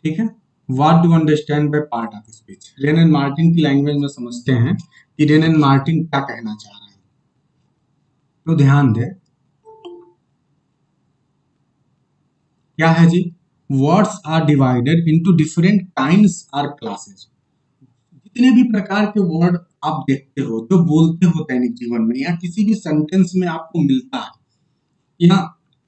ठीक है। What do understand by part of speech, rain and Martin की language में समझते हैं कि रेन एंड मार्टिन क्या कहना चाह रहे हैं। तो ध्यान दें, क्या है जी, words are divided into different kinds or classes. जितने भी प्रकार के वर्ड आप देखते हो, जो बोलते हो दैनिक जीवन में या किसी भी सेंटेंस में आपको मिलता है, या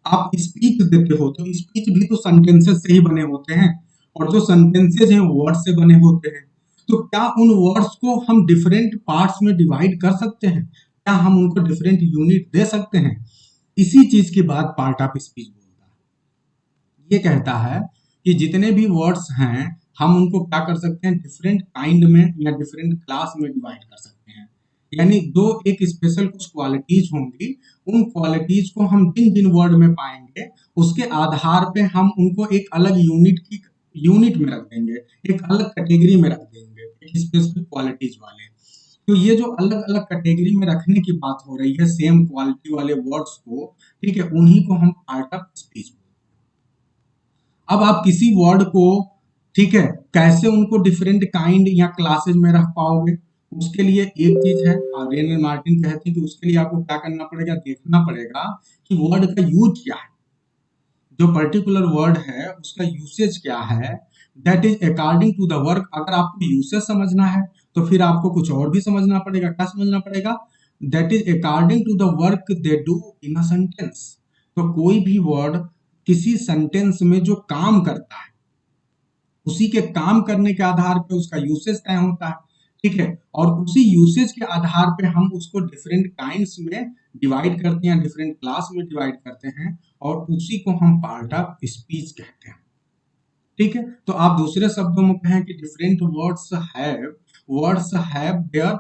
आप स्पीच देते हो, तो स्पीच भी तो सेंटेंसेस से ही बने होते हैं, और जो सेंटेंसेस हैं वर्ड से बने होते हैं। तो क्या उन वर्ड्स को हम डिफरेंट पार्ट्स में डिवाइड कर सकते हैं? क्या हम उनको डिफरेंट यूनिट दे सकते हैं? इसी चीज की बात पार्ट ऑफ स्पीच बोलता है। ये कहता है कि जितने भी वर्ड्स हैं, हम उनको क्या कर सकते हैं, डिफरेंट काइंड में या डिफरेंट क्लास में डिवाइड कर सकते हैं। यानी दो एक स्पेशल कुछ क्वालिटीज होंगी, उन क्वालिटीज को हम जिन जिन वर्ड में पाएंगे, उसके आधार पे हम उनको एक अलग यूनिट में रख देंगे, एक अलग कैटेगरी में रख देंगे, एक स्पेसिफिक क्वालिटीज वाले। तो ये जो अलग अलग कैटेगरी में रखने की बात हो रही है सेम क्वालिटी वाले वर्ड्स को, ठीक है, उन्हीं को हम पार्ट ऑफ स्पीच बोलते हैं। अब आप किसी वर्ड को, ठीक है, कैसे उनको डिफरेंट काइंड या क्लासेज में रख पाओगे? उसके लिए एक चीज है, रेन एंड मार्टिन कहते हैं कि उसके लिए आपको क्या करना पड़ेगा, देखना पड़ेगा कि वर्ड का यूज क्या है, जो पर्टिकुलर वर्ड है उसका यूसेज क्या है। That is according to the work. अगर आपको यूसेज समझना है तो फिर आपको कुछ और भी समझना पड़ेगा। क्या समझना पड़ेगा? That is according to the work they do in a sentence. तो कोई भी वर्ड किसी सेंटेंस में जो काम करता है, उसी के काम करने के आधार पे उसका यूसेज तय होता है, ठीक है, और उसी यूसेज के आधार पे हम उसको डिफरेंट काइंड्स में डिवाइड करते हैं, डिफरेंट क्लास में डिवाइड करते हैं, और उसी को हम पार्ट ऑफ स्पीच कहते हैं। ठीक है, तो आप दूसरे शब्दों में कहें कि different words have their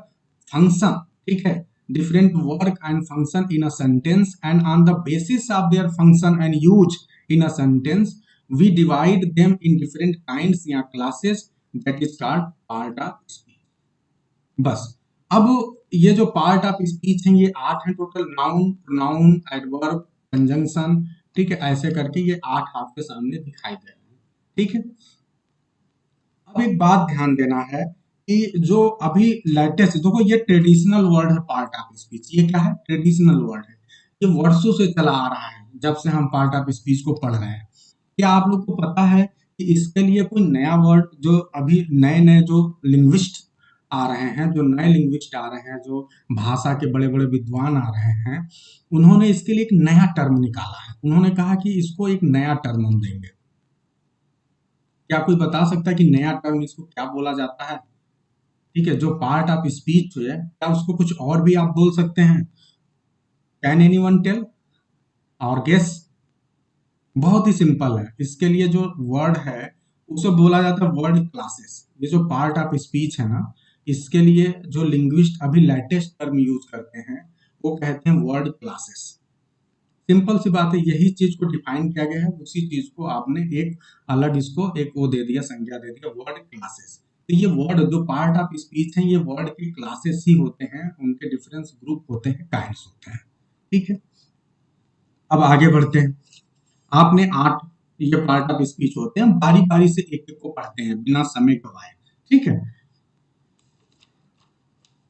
function, ठीक है, different work and function in a sentence, and on the basis of their function and use in a sentence we divide them in different kinds या classes, that is called part of speech. बस। अब ये जो part of speech है, ये 8 है total. Noun, pronoun, adverb, conjunction, ठीक है, ऐसे करके ये 8 आपके सामने दिखाई दे रहे हैं। ठीक है। अब एक बात ध्यान देना है कि जो अभी लेटेस्ट, देखो ये ट्रेडिशनल वर्ड है पार्ट ऑफ स्पीच। ये क्या है? ट्रेडिशनल वर्ड है। ये वर्षों से चला आ रहा है, जब से हम पार्ट ऑफ स्पीच को पढ़ रहे हैं। क्या आप लोग को पता है कि इसके लिए कोई नया वर्ड, जो अभी नए नए जो लिंग्विस्ट आ रहे हैं, जो नए लिंग्विस्ट आ रहे हैं, जो भाषा के बड़े बड़े विद्वान आ रहे हैं, उन्होंने इसके लिए एक नया टर्म निकाला है। उन्होंने कहा कि इसको एक नया टर्म हम देंगे। क्या कोई बता सकता है कि नया टर्म इसको क्या बोला जाता है? ठीक है, जो पार्ट ऑफ स्पीच है, क्या उसको कुछ और भी आप बोल सकते हैं? कैन एनीवन टेल और गेस? बहुत ही सिंपल है। इसके लिए जो वर्ड है उसे बोला जाता है वर्ड क्लासेस। ये जो पार्ट ऑफ स्पीच है ना, इसके लिए जो लिंग्विस्ट अभी लेटेस्ट टर्म यूज करते हैं, वो कहते हैं वर्ड क्लासेस। सिंपल सी बात है, यही चीज को डिफाइन किया गया है, उसी चीज को आपने एक अलग इसको एक वो दे दिया, संज्ञा दे दिया, वर्ड क्लासेस। तो ये वर्ड जो पार्ट ऑफ स्पीच है, ये वर्ड की क्लासेस ही होते हैं, उनके डिफरेंस ग्रुप होते हैं, काइंड्स होते हैं। ठीक है। अब आगे बढ़ते हैं। आपने 8 ये पार्ट ऑफ स्पीच होते हैं, बारी बारी से एक एक को पढ़ते हैं बिना समय गवाए। ठीक है।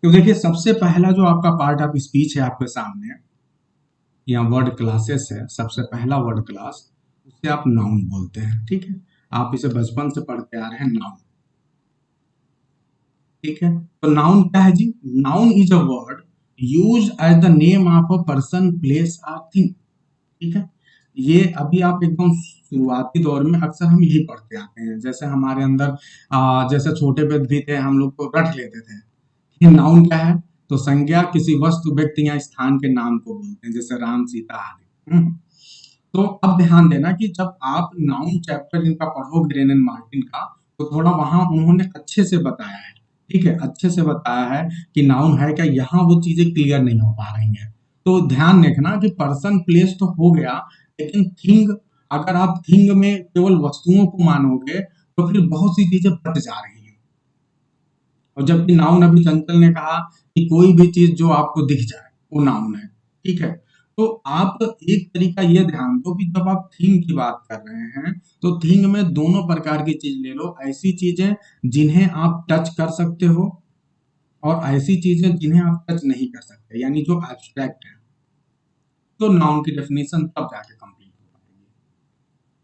तो देखिए, सबसे पहला जो आपका पार्ट ऑफ स्पीच है आपके सामने, या वर्ड क्लासेस है, सबसे पहला वर्ड क्लास, उसे आप नाउन बोलते हैं। ठीक है, आप इसे बचपन से पढ़ते आ रहे हैं, नाउन। ठीक है, तो नाउन क्या है जी? Noun is a word use as the name of a person, place और थिंग। ठीक है, ये अभी आप एकदम शुरुआती दौर में अक्सर हम यही पढ़ते आते हैं। जैसे हमारे अंदर जैसे छोटे पे भी थे, हम लोग को रट लेते थे कि नाउन क्या है, तो संज्ञा किसी वस्तु, व्यक्ति या स्थान के नाम को बोलते हैं, जैसे राम, सीता आदि। तो अब ध्यान देना कि जब आप नाउन चैप्टर इनका पढ़ोगे रेन एंड मार्टिन का, तो थोड़ा वहां उन्होंने अच्छे से बताया है। ठीक है, अच्छे से बताया है कि नाउन है क्या। यहाँ वो चीजें क्लियर नहीं हो पा रही हैं। तो ध्यान रखना कि पर्सन, प्लेस तो हो गया, लेकिन थिंग, अगर आप थिंग में केवल वस्तुओं को मानोगे तो फिर बहुत सी चीजें बच जा रही हैं। और जबकि नाउन, अभी चंचल ने कहा कि कोई भी चीज जो आपको दिख जाए वो नाउन है। ठीक है, तो आप एक तरीका ये ध्यान दो कि जब आप थिंग की बात कर रहे हैं तो थिंग में दोनों प्रकार की चीज ले लो, ऐसी चीजें जिन्हें आप टच कर सकते हो और ऐसी चीजें जिन्हें आप टच नहीं कर सकते, यानी जो एब्स्ट्रैक्ट है। तो नाउन की डेफिनेशन तब जाके कंप्लीट हो पाएगी।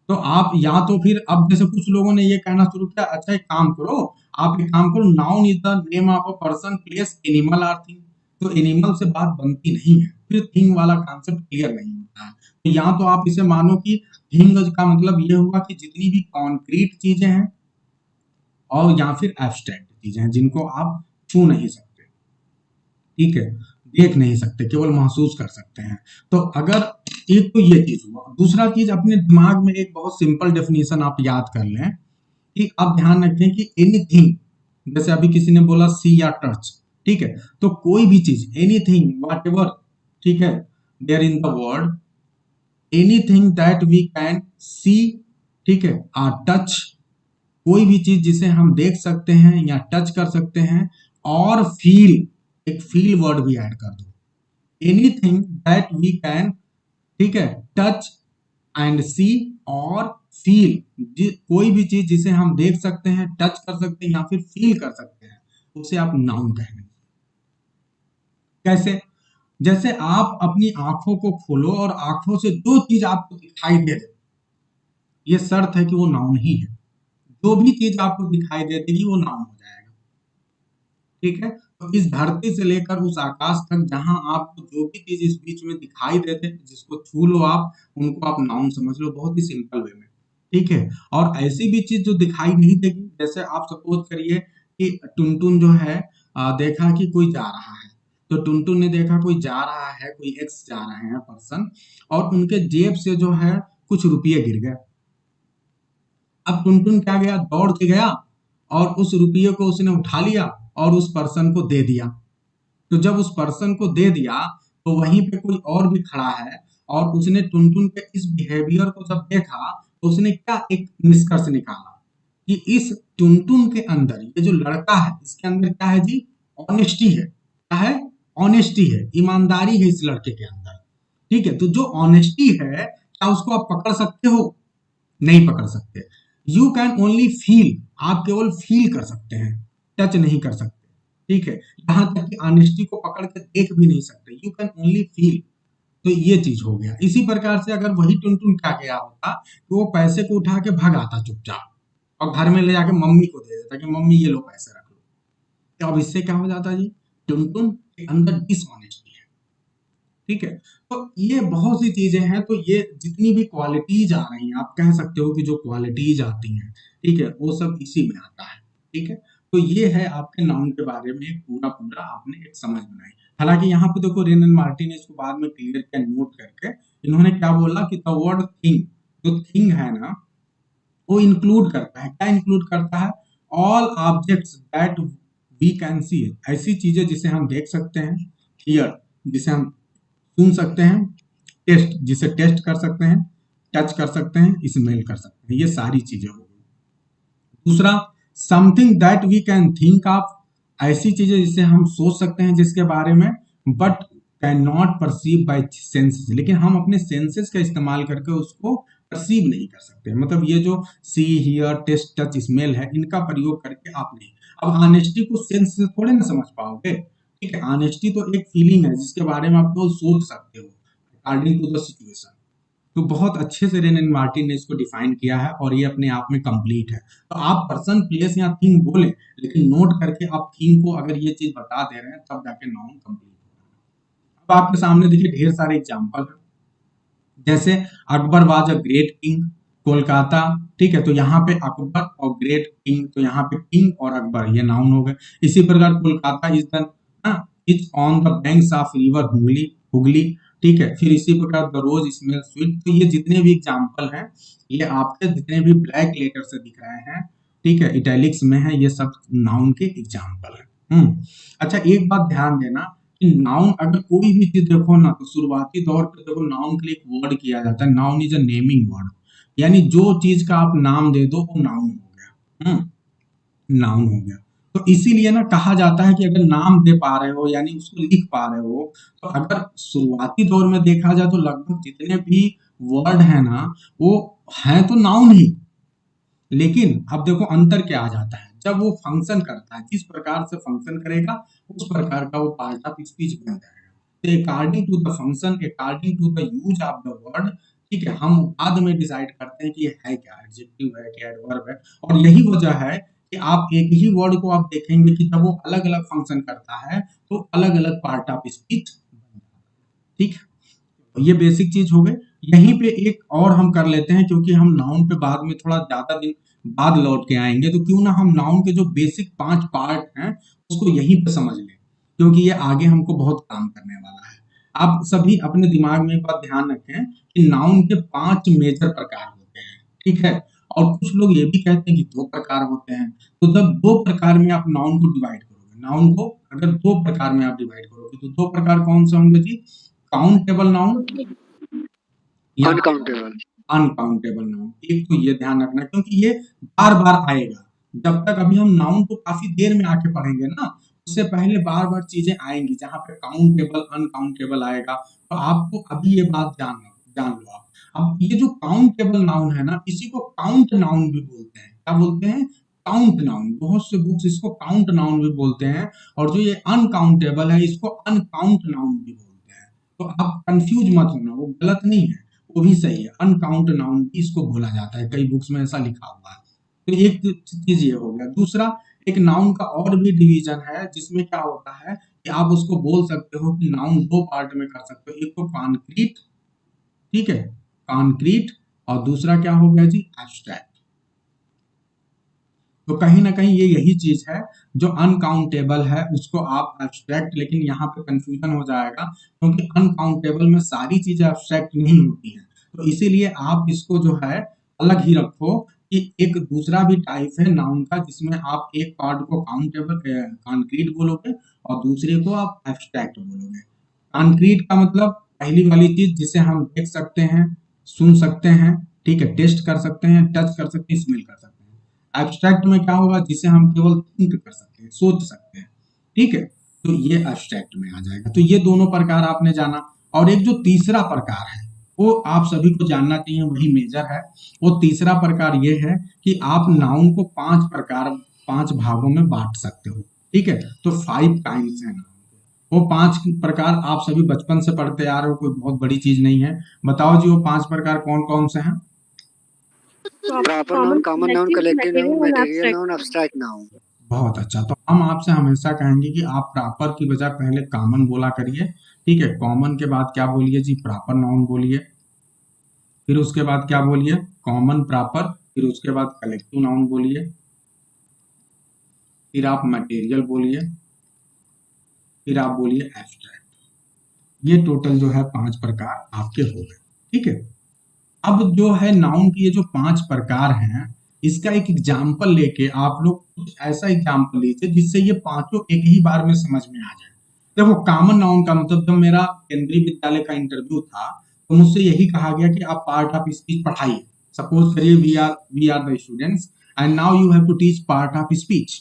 तो आप या तो फिर अब जैसे कुछ लोगों ने ये कहना शुरू किया, अच्छा एक काम करो, आप एक काम करो, noun is the name of a person place animal or thing. तो एनिमल से बात बनती नहीं है, फिर थिंग वाला कॉन्सेप्ट क्लियर नहीं होता है। तो या तो आप इसे मानो कि थिंग का मतलब ये हुआ कि जितनी भी कॉन्क्रीट चीजें हैं और या फिर एब्स्ट्रैक्ट चीजें हैं जिनको आप छू नहीं सकते, ठीक है, देख नहीं सकते, केवल महसूस कर सकते हैं। तो अगर एक तो ये चीज हुआ, दूसरा चीज अपने दिमाग में एक बहुत सिंपल डेफिनेशन आप याद कर लें कि आप ध्यान रखें कि एनीथिंग, जैसे अभी किसी ने बोला सी या टच, ठीक है, तो कोई भी चीज एनीथिंग वॉट एवर, ठीक है, there in the world anything that we can see, ठीक है, आर टच, कोई भी चीज जिसे हम देख सकते हैं या टच कर सकते हैं, और फील, एक फील वर्ड भी ऐड कर दो, एनीथिंग दैट वी कैन, ठीक है, टच एंड सी और फील, कोई भी चीज जिसे हम देख सकते हैं, टच कर सकते हैं या फिर फील कर सकते हैं, उसे आप नाउन कहेंगे। कैसे? जैसे आप अपनी आंखों को खोलो और आंखों से जो चीज आपको दिखाई दे दे, ये शर्त है कि वो नाउन ही है। जो भी चीज आपको दिखाई दे देगी वो नाउन हो जाएगा, ठीक है। तो इस धरती से लेकर उस आकाश तक जहां आपको जो भी चीज इस बीच में दिखाई देते, जिसको छू लो आप, उनको आप नाउन समझ लो, बहुत ही सिंपल वे में, ठीक है। और ऐसी भी चीज जो दिखाई नहीं देगी, जैसे आप सपोज करिए कि टुनटुन जो है देखा कि कोई जा रहा है, तो टुनटुन ने देखा कोई जा रहा है, कोई एक्स जा रहे हैं पर्सन, और उनके जेब से जो है कुछ रुपये गिर गए। अब टुनटुन क्या गया, दौड़ के गया और उस रुपये को उसने उठा लिया और उस पर्सन को दे दिया। तो जब उस पर्सन को दे दिया तो वहीं पे कोई और भी खड़ा है, और उसने टुनटुन के इस बिहेवियर को जब देखा तो उसने क्या एक निष्कर्ष निकाला कि इस टुनटुन के अंदर, ये जो लड़का है इसके अंदर क्या है जी, ऑनेस्टी है। क्या है? ऑनेस्टी है, ईमानदारी है इस लड़के के अंदर, ठीक है। तो जो ऑनेस्टी है, क्या उसको आप पकड़ सकते हो? नहीं पकड़ सकते। यू कैन ओनली फील, आप केवल फील कर सकते हैं, टच नहीं कर सकते, ठीक है। यहां तक कि ऑनेस्टी को पकड़ के देख भी नहीं सकते, यू कैन ओनली फील। तो ये चीज हो गया। इसी प्रकार से अगर वही टुनटुन क्या गया होता तो वो पैसे को उठा के भाग आता चुपचाप और घर में ले जाके मम्मी को दे देता कि मम्मी ये लो पैसे रख लो। तो अब इससे क्या हो जाता जी, टुनटुन के अंदर डिसऑनेस्टी है, ठीक है। तो ये बहुत सी चीजें हैं, तो ये जितनी भी क्वालिटीज आ रही हैं, आप कह सकते हो कि जो क्वालिटीज आती हैं, ठीक है, वो सब इसी में आता है, ठीक है। तो ये है आपके नाउन के बारे में एक पूरा पूरा आपने एक समझ बनाई। हालांकि यहाँ पे देखो रेन एंड मार्टिन ने इसको बाद में क्लियर किया नोट करके, इन्होंने क्या बोला कि द वर्ड थिंग, जो थिंग है ना, वो इंक्लूड करता है, क्या इंक्लूड करता है, all objects that we can see, ऐसी चीजें जिसे हम देख सकते हैं, हियर जिसे हम सुन सकते हैं, टेस्ट जिसे टेस्ट कर सकते हैं, टच कर सकते हैं, स्मेल कर सकते हैं, ये सारी चीजें हो गई। दूसरा, something that we can think of, ऐसी चीजें जिसे हम सोच सकते हैं जिसके बारे में, but can not perceive by senses, लेकिन हम अपने सेंसेस का इस्तेमाल करके उसको परसीव नहीं कर सकते। मतलब ये जो see hear taste touch smell है, इनका प्रयोग करके आप नहीं। अब ऑनेस्टी को सेंस से थोड़े ना समझ पाओगे, ठीक है। ऑनेस्टी तो एक फीलिंग है जिसके बारे में आप केवल सोच सकते हो अकॉर्डिंग टू द सिचुएशन। तो बहुत अच्छे से रेन एंड मार्टिन ने इसको डिफाइन किया है और ये अपने आप में कंप्लीट है। तो आप पर्सन प्लेस या थिंग बोले, लेकिन नोट करके आप थिंग को अगर ये चीज बता दे रहे हैं तब जाके नाउन कंप्लीट होगा। अब आपके सामने देखिए ढेर सारे एग्जांपल है, जैसे Akbar was a great king, Kolkata, ठीक है, तो यहाँ पे अकबर और ग्रेट किंग, तो यहाँ पे किंग और अकबर ये नाउन हो गए। इसी प्रकार Kolkata is the, is on the banks of river Hooghly, Hooghly, ठीक है। फिर इसी प्रकार द रोज स्मेल स्वीट। तो ये जितने भी एग्जाम्पल हैं, ये आपके जितने भी ब्लैक लेटर से दिख रहे हैं, ठीक है, इटैलिक्स में है, ये सब नाउन के एग्जाम्पल है। अच्छा एक बात ध्यान देना कि नाउन अगर कोई भी चीज देखो ना, तो शुरुआती दौर पे देखो नाउन के लिए एक वर्ड किया जाता है, noun is a naming word, यानी जो चीज का आप नाम दे दो वो नाउन हो गया, नाउन हो गया। तो इसीलिए ना कहा जाता है कि अगर नाम दे पा रहे हो यानी उसको लिख पा रहे हो, तो अगर शुरुआती दौर में देखा जाए तो लगभग जितने भी वर्ड है ना, वो हैं तो नाउन ही, लेकिन अब देखो अंतर क्या आ जाता है, जब वो फंक्शन करता है, जिस प्रकार से फंक्शन करेगा उस प्रकार का वो पार्ट ऑफ स्पीच बन जाएगा। तो according to the function, according to the use of the word, ठीक है, हम बाद में डिसाइड करते हैं कि ये है क्या, एडजेक्टिव है क्या, एडवर्ब है। और यही वजह है कि आप एक ही वर्ड को आप देखेंगे कि जब वो अलग अलग फंक्शन करता है तो अलग अलग पार्ट ऑफ स्पीच, ठीक है। तो ये बेसिक चीज हो गई। यहीं पे एक और हम कर लेते हैं, क्योंकि हम नाउन पे बाद में थोड़ा ज्यादा दिन बाद लौट के आएंगे, तो क्यों ना हम नाउन के जो बेसिक 5 पार्ट हैं उसको यहीं पे समझ लें, क्योंकि ये आगे हमको बहुत काम करने वाला है। आप सभी अपने दिमाग में एक बात ध्यान रखें कि नाउन के 5 मेजर प्रकार होते हैं, ठीक है। और कुछ लोग ये भी कहते हैं कि 2 प्रकार होते हैं। तो जब 2 प्रकार में आप नाउन को डिवाइड करोगे, नाउन को अगर 2 प्रकार में आप डिवाइड करोगे, तो 2 प्रकार कौन से होंगे जी? काउंटेबल नाउन या अनकाउंटेबल। Uncountable noun. एक तो ये ध्यान रखना, क्योंकि ये बार बार आएगा। जब तक अभी हम नाउन को काफी देर में आके पढ़ेंगे ना, उससे पहले बार बार चीजें आएंगी जहां पे काउंटेबल अनकाउंटेबल आएगा। तो आपको अभी ये बात जान लो आप। अब ये जो काउंटेबल नाउन है ना, इसी को काउंट नाउन भी बोलते हैं। क्या बोलते हैं? Count noun. बहुत से बुक्स इसको काउंट नाउन भी बोलते हैं। और जो ये अनकाउंटेबल है इसको अनकाउंट नाउन भी बोलते हैं। तो आप कंफ्यूज मत होना, वो गलत नहीं है, वो भी सही है। अनकाउंट नाउन भी इसको बोला जाता है, कई बुक्स में ऐसा लिखा हुआ है। तो एक चीज ये हो गया। दूसरा, एक नाउन का और भी डिवीजन है, जिसमें क्या होता है कि आप उसको बोल सकते हो कि नाउन 2 पार्ट में कर सकते हो। एक तो कॉन्क्रीट, ठीक है, कॉन्क्रीट, और दूसरा क्या हो गया जी? एब्स्ट्रैक्ट। तो कहीं ना कहीं ये यही चीज है, जो अनकाउंटेबल है उसको आप एब्स्ट्रैक्ट, लेकिन यहाँ पे कंफ्यूजन हो जाएगा, क्योंकि अनकाउंटेबल में सारी चीजें एब्स्ट्रैक्ट नहीं होती हैं। तो इसीलिए आप इसको जो है अलग ही रखो, कि एक दूसरा भी टाइप है नाउन का, जिसमें आप एक पार्ट को काउंटेबल कॉन्क्रीट बोलोगे और दूसरे को आप एब्स्ट्रैक्ट बोलोगे। कॉन्क्रीट का मतलब पहली वाली चीज जिसे हम देख सकते हैं, सुन सकते हैं, ठीक है, टेस्ट कर सकते हैं, टच कर सकते हैं, स्मेल कर सकते हैं। एब्स्ट्रैक्ट में क्या होगा? जिसे हम केवल थिंक कर सकते हैं, सोच सकते हैं, ठीक है। तो ये एब्स्ट्रैक्ट में आ जाएगा। तो ये दोनों प्रकार आपने जाना। और एक जो तीसरा प्रकार है वो आप सभी को जानना चाहिए, वही मेजर है। वो तीसरा प्रकार ये है कि आप नाउन को 5 भागों में बांट सकते हो, ठीक है। तो 5 काइंड्स हैं नाउन के। वो 5 प्रकार आप सभी बचपन से पढ़ते आ रहे हो, कोई बहुत बड़ी चीज नहीं है। बताओ जी, वो 5 प्रकार कौन कौन से हैं? Proper noun, common noun, collective noun, material noun, abstract noun. बहुत अच्छा। तो हम आपसे हमेशा कहेंगे कि आप प्रॉपर की बजाय पहले कॉमन बोला करिए, ठीक है। कॉमन के बाद क्या बोलिए जी? प्रॉपर नाउन बोलिए। फिर उसके बाद क्या बोलिए? Common, proper. फिर उसके बाद कलेक्टिव नाउन बोलिए। फिर आप मटेरियल बोलिए। फिर आप बोलिए एब्स्ट्रैक्ट। ये टोटल जो है 5 प्रकार आपके हो गए, ठीक है। अब जो है नाउन की ये जो 5 प्रकार हैं, इसका एक एग्जाम्पल लेके आप लोग कुछ ऐसा एग्जाम्पल लीजिए जिससे ये पांचों एक ही बार में समझ में आ जाए। देखो, कॉमन नाउन का मतलब, जब मेरा केंद्रीय विद्यालय का इंटरव्यू था तो मुझसे यही कहा गया कि आप पार्ट ऑफ स्पीच पढ़ाइए। सपोज करिए we are the students and now you have to teach part of speech.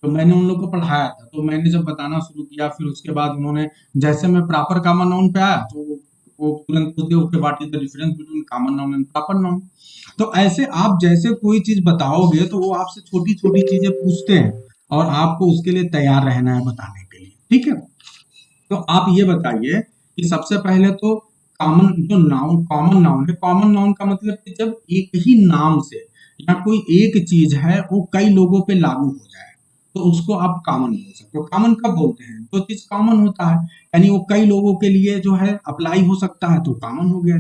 तो मैंने उन लोग को पढ़ाया था। तो मैंने जब बताना शुरू किया, फिर उसके बाद उन्होंने, जैसे मैं प्रॉपर कॉमन नाउन पे आया तो वो तुरंत पूछते, okay what is the difference between common noun and proper noun. तो ऐसे आप जैसे कोई चीज बताओगे तो वो आपसे छोटी छोटी चीजें पूछते हैं, और आपको उसके लिए तैयार रहना है बताने के लिए, ठीक है। तो आप ये बताइए कि सबसे पहले तो कॉमन नाउन है। कॉमन नाउन का मतलब कि जब एक ही नाम से या कोई एक चीज है वो कई लोगों पे लागू हो जाए, तो उसको आप कॉमन बोल सकते हो। कॉमन कब बोलते हैं? तो चीज कॉमन होता है, यानी वो कई लोगों के लिए जो है अप्लाई हो सकता है, तो कॉमन हो गया,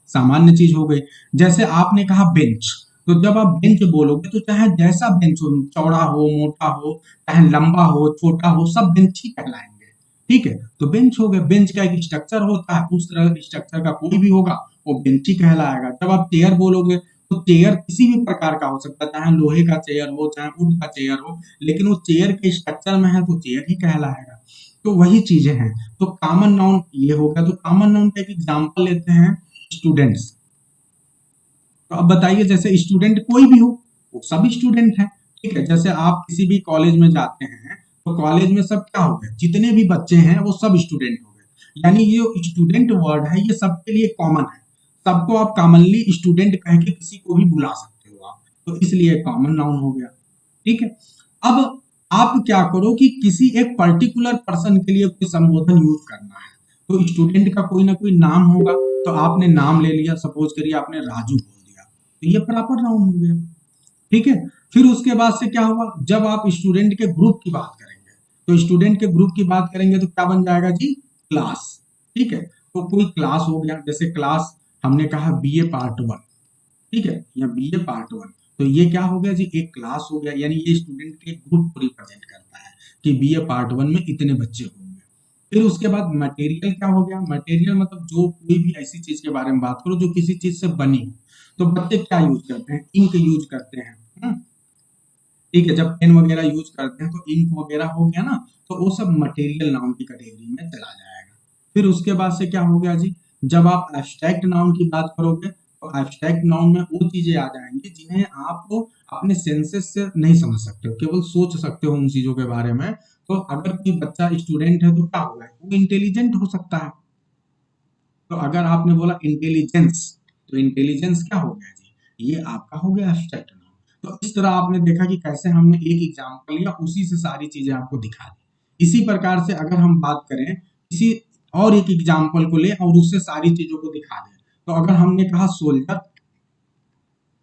सामान्य चीज हो गई। जैसे आपने कहा बेंच, तो जब आप बेंच बोलोगे तो चाहे जैसा बेंच हो, चौड़ा हो, मोटा हो, चाहे लंबा हो, छोटा हो, सब बेंच ही कहलाएंगे, ठीक है। तो बेंच हो गया। बेंच का एक स्ट्रक्चर होता है, उस तरह स्ट्रक्चर का कोई भी होगा वो बेंच ही कहलाएगा। जब आप चेयर बोलोगे तो चेयर किसी भी प्रकार का हो सकता है, चाहे लोहे का चेयर हो, चाहे वुड का चेयर हो, लेकिन वो चेयर के स्ट्रक्चर में है तो चेयर ही कहलाएगा। तो वही चीजें हैं। तो कॉमन नाउन ये हो गया। तो कॉमन नाउन का एक एग्जाम्पल लेते हैं, स्टूडेंट्स। तो अब बताइए, जैसे स्टूडेंट कोई भी हो, वो सब स्टूडेंट है। ठीक है, जैसे आप किसी भी कॉलेज में जाते हैं तो कॉलेज में सब क्या हो गए, जितने भी बच्चे हैं वो सब स्टूडेंट हो गए, यानी ये स्टूडेंट वर्ड है ये सबके लिए कॉमन है, सबको आप कॉमनली स्टूडेंट कह के किसी को भी बुला सकते हो आप, तो इसलिए कॉमन नाउन हो गया। ठीक है, अब आप क्या करो कि किसी एक पर्टिकुलर पर्सन के लिए कोई संबोधन यूज करना है, तो स्टूडेंट का कोई ना कोई नाम होगा, तो आपने नाम ले लिया, सपोज करिए आपने राजू बोल दिया, तो ये प्रॉपर नाउन हो गया। ठीक है, फिर उसके बाद से क्या हुआ, जब आप स्टूडेंट के ग्रुप की बात करेंगे, तो स्टूडेंट के ग्रुप की बात करेंगे तो क्या बन जाएगा जी, क्लास। ठीक है, तो कोई क्लास हो गया, जैसे क्लास हमने कहा बीए पार्ट वन, ठीक है, या बीए पार्ट वन, तो ये क्या हो गया जी, एक क्लास हो गया, यानी ये स्टूडेंट के ग्रुप को रिप्रेजेंट करता है कि बीए पार्ट वन में इतने बच्चे होंगे। फिर उसके बाद मटेरियल क्या हो गया, मटेरियल मतलब जो कोई भी ऐसी चीज के बारे में बात करो जो किसी चीज से बनी हो, तो बच्चे क्या यूज करते हैं, इंक यूज करते हैं। ठीक है, जब पेन वगैरह यूज करते हैं तो इंक वगैरह हो गया ना, तो वो सब मटेरियल नाउन की कैटेगरी में चला जाएगा। फिर उसके बाद से क्या हो गया जी, जब आप एब्स्ट्रैक्ट नाउन की बात करोगे तो एब्स्ट्रैक्ट नाउन में वो चीजें आ जाएंगी जिन्हें आप अपने सेंसेस से नहीं समझ सकते हो, केवल सोच सकते हो उन चीजों के बारे में। तो अगर कोई बच्चा स्टूडेंट है तो क्या होगा, वो इंटेलिजेंट हो सकता है। तो अगर आपने बोला इंटेलिजेंस, तो इंटेलिजेंस क्या हो गया जी, ये आपका हो गया एब्स्ट्रैक्ट नाउन। तो इस तरह आपने देखा कि कैसे हमने एक एग्जांपल लिया, उसी से सारी चीजें आपको दिखा दी। इसी प्रकार से अगर हम बात करें किसी और एक एग्जांपल को ले और उससे सारी चीजों को दिखा दें, तो अगर हमने कहा सोल्जर,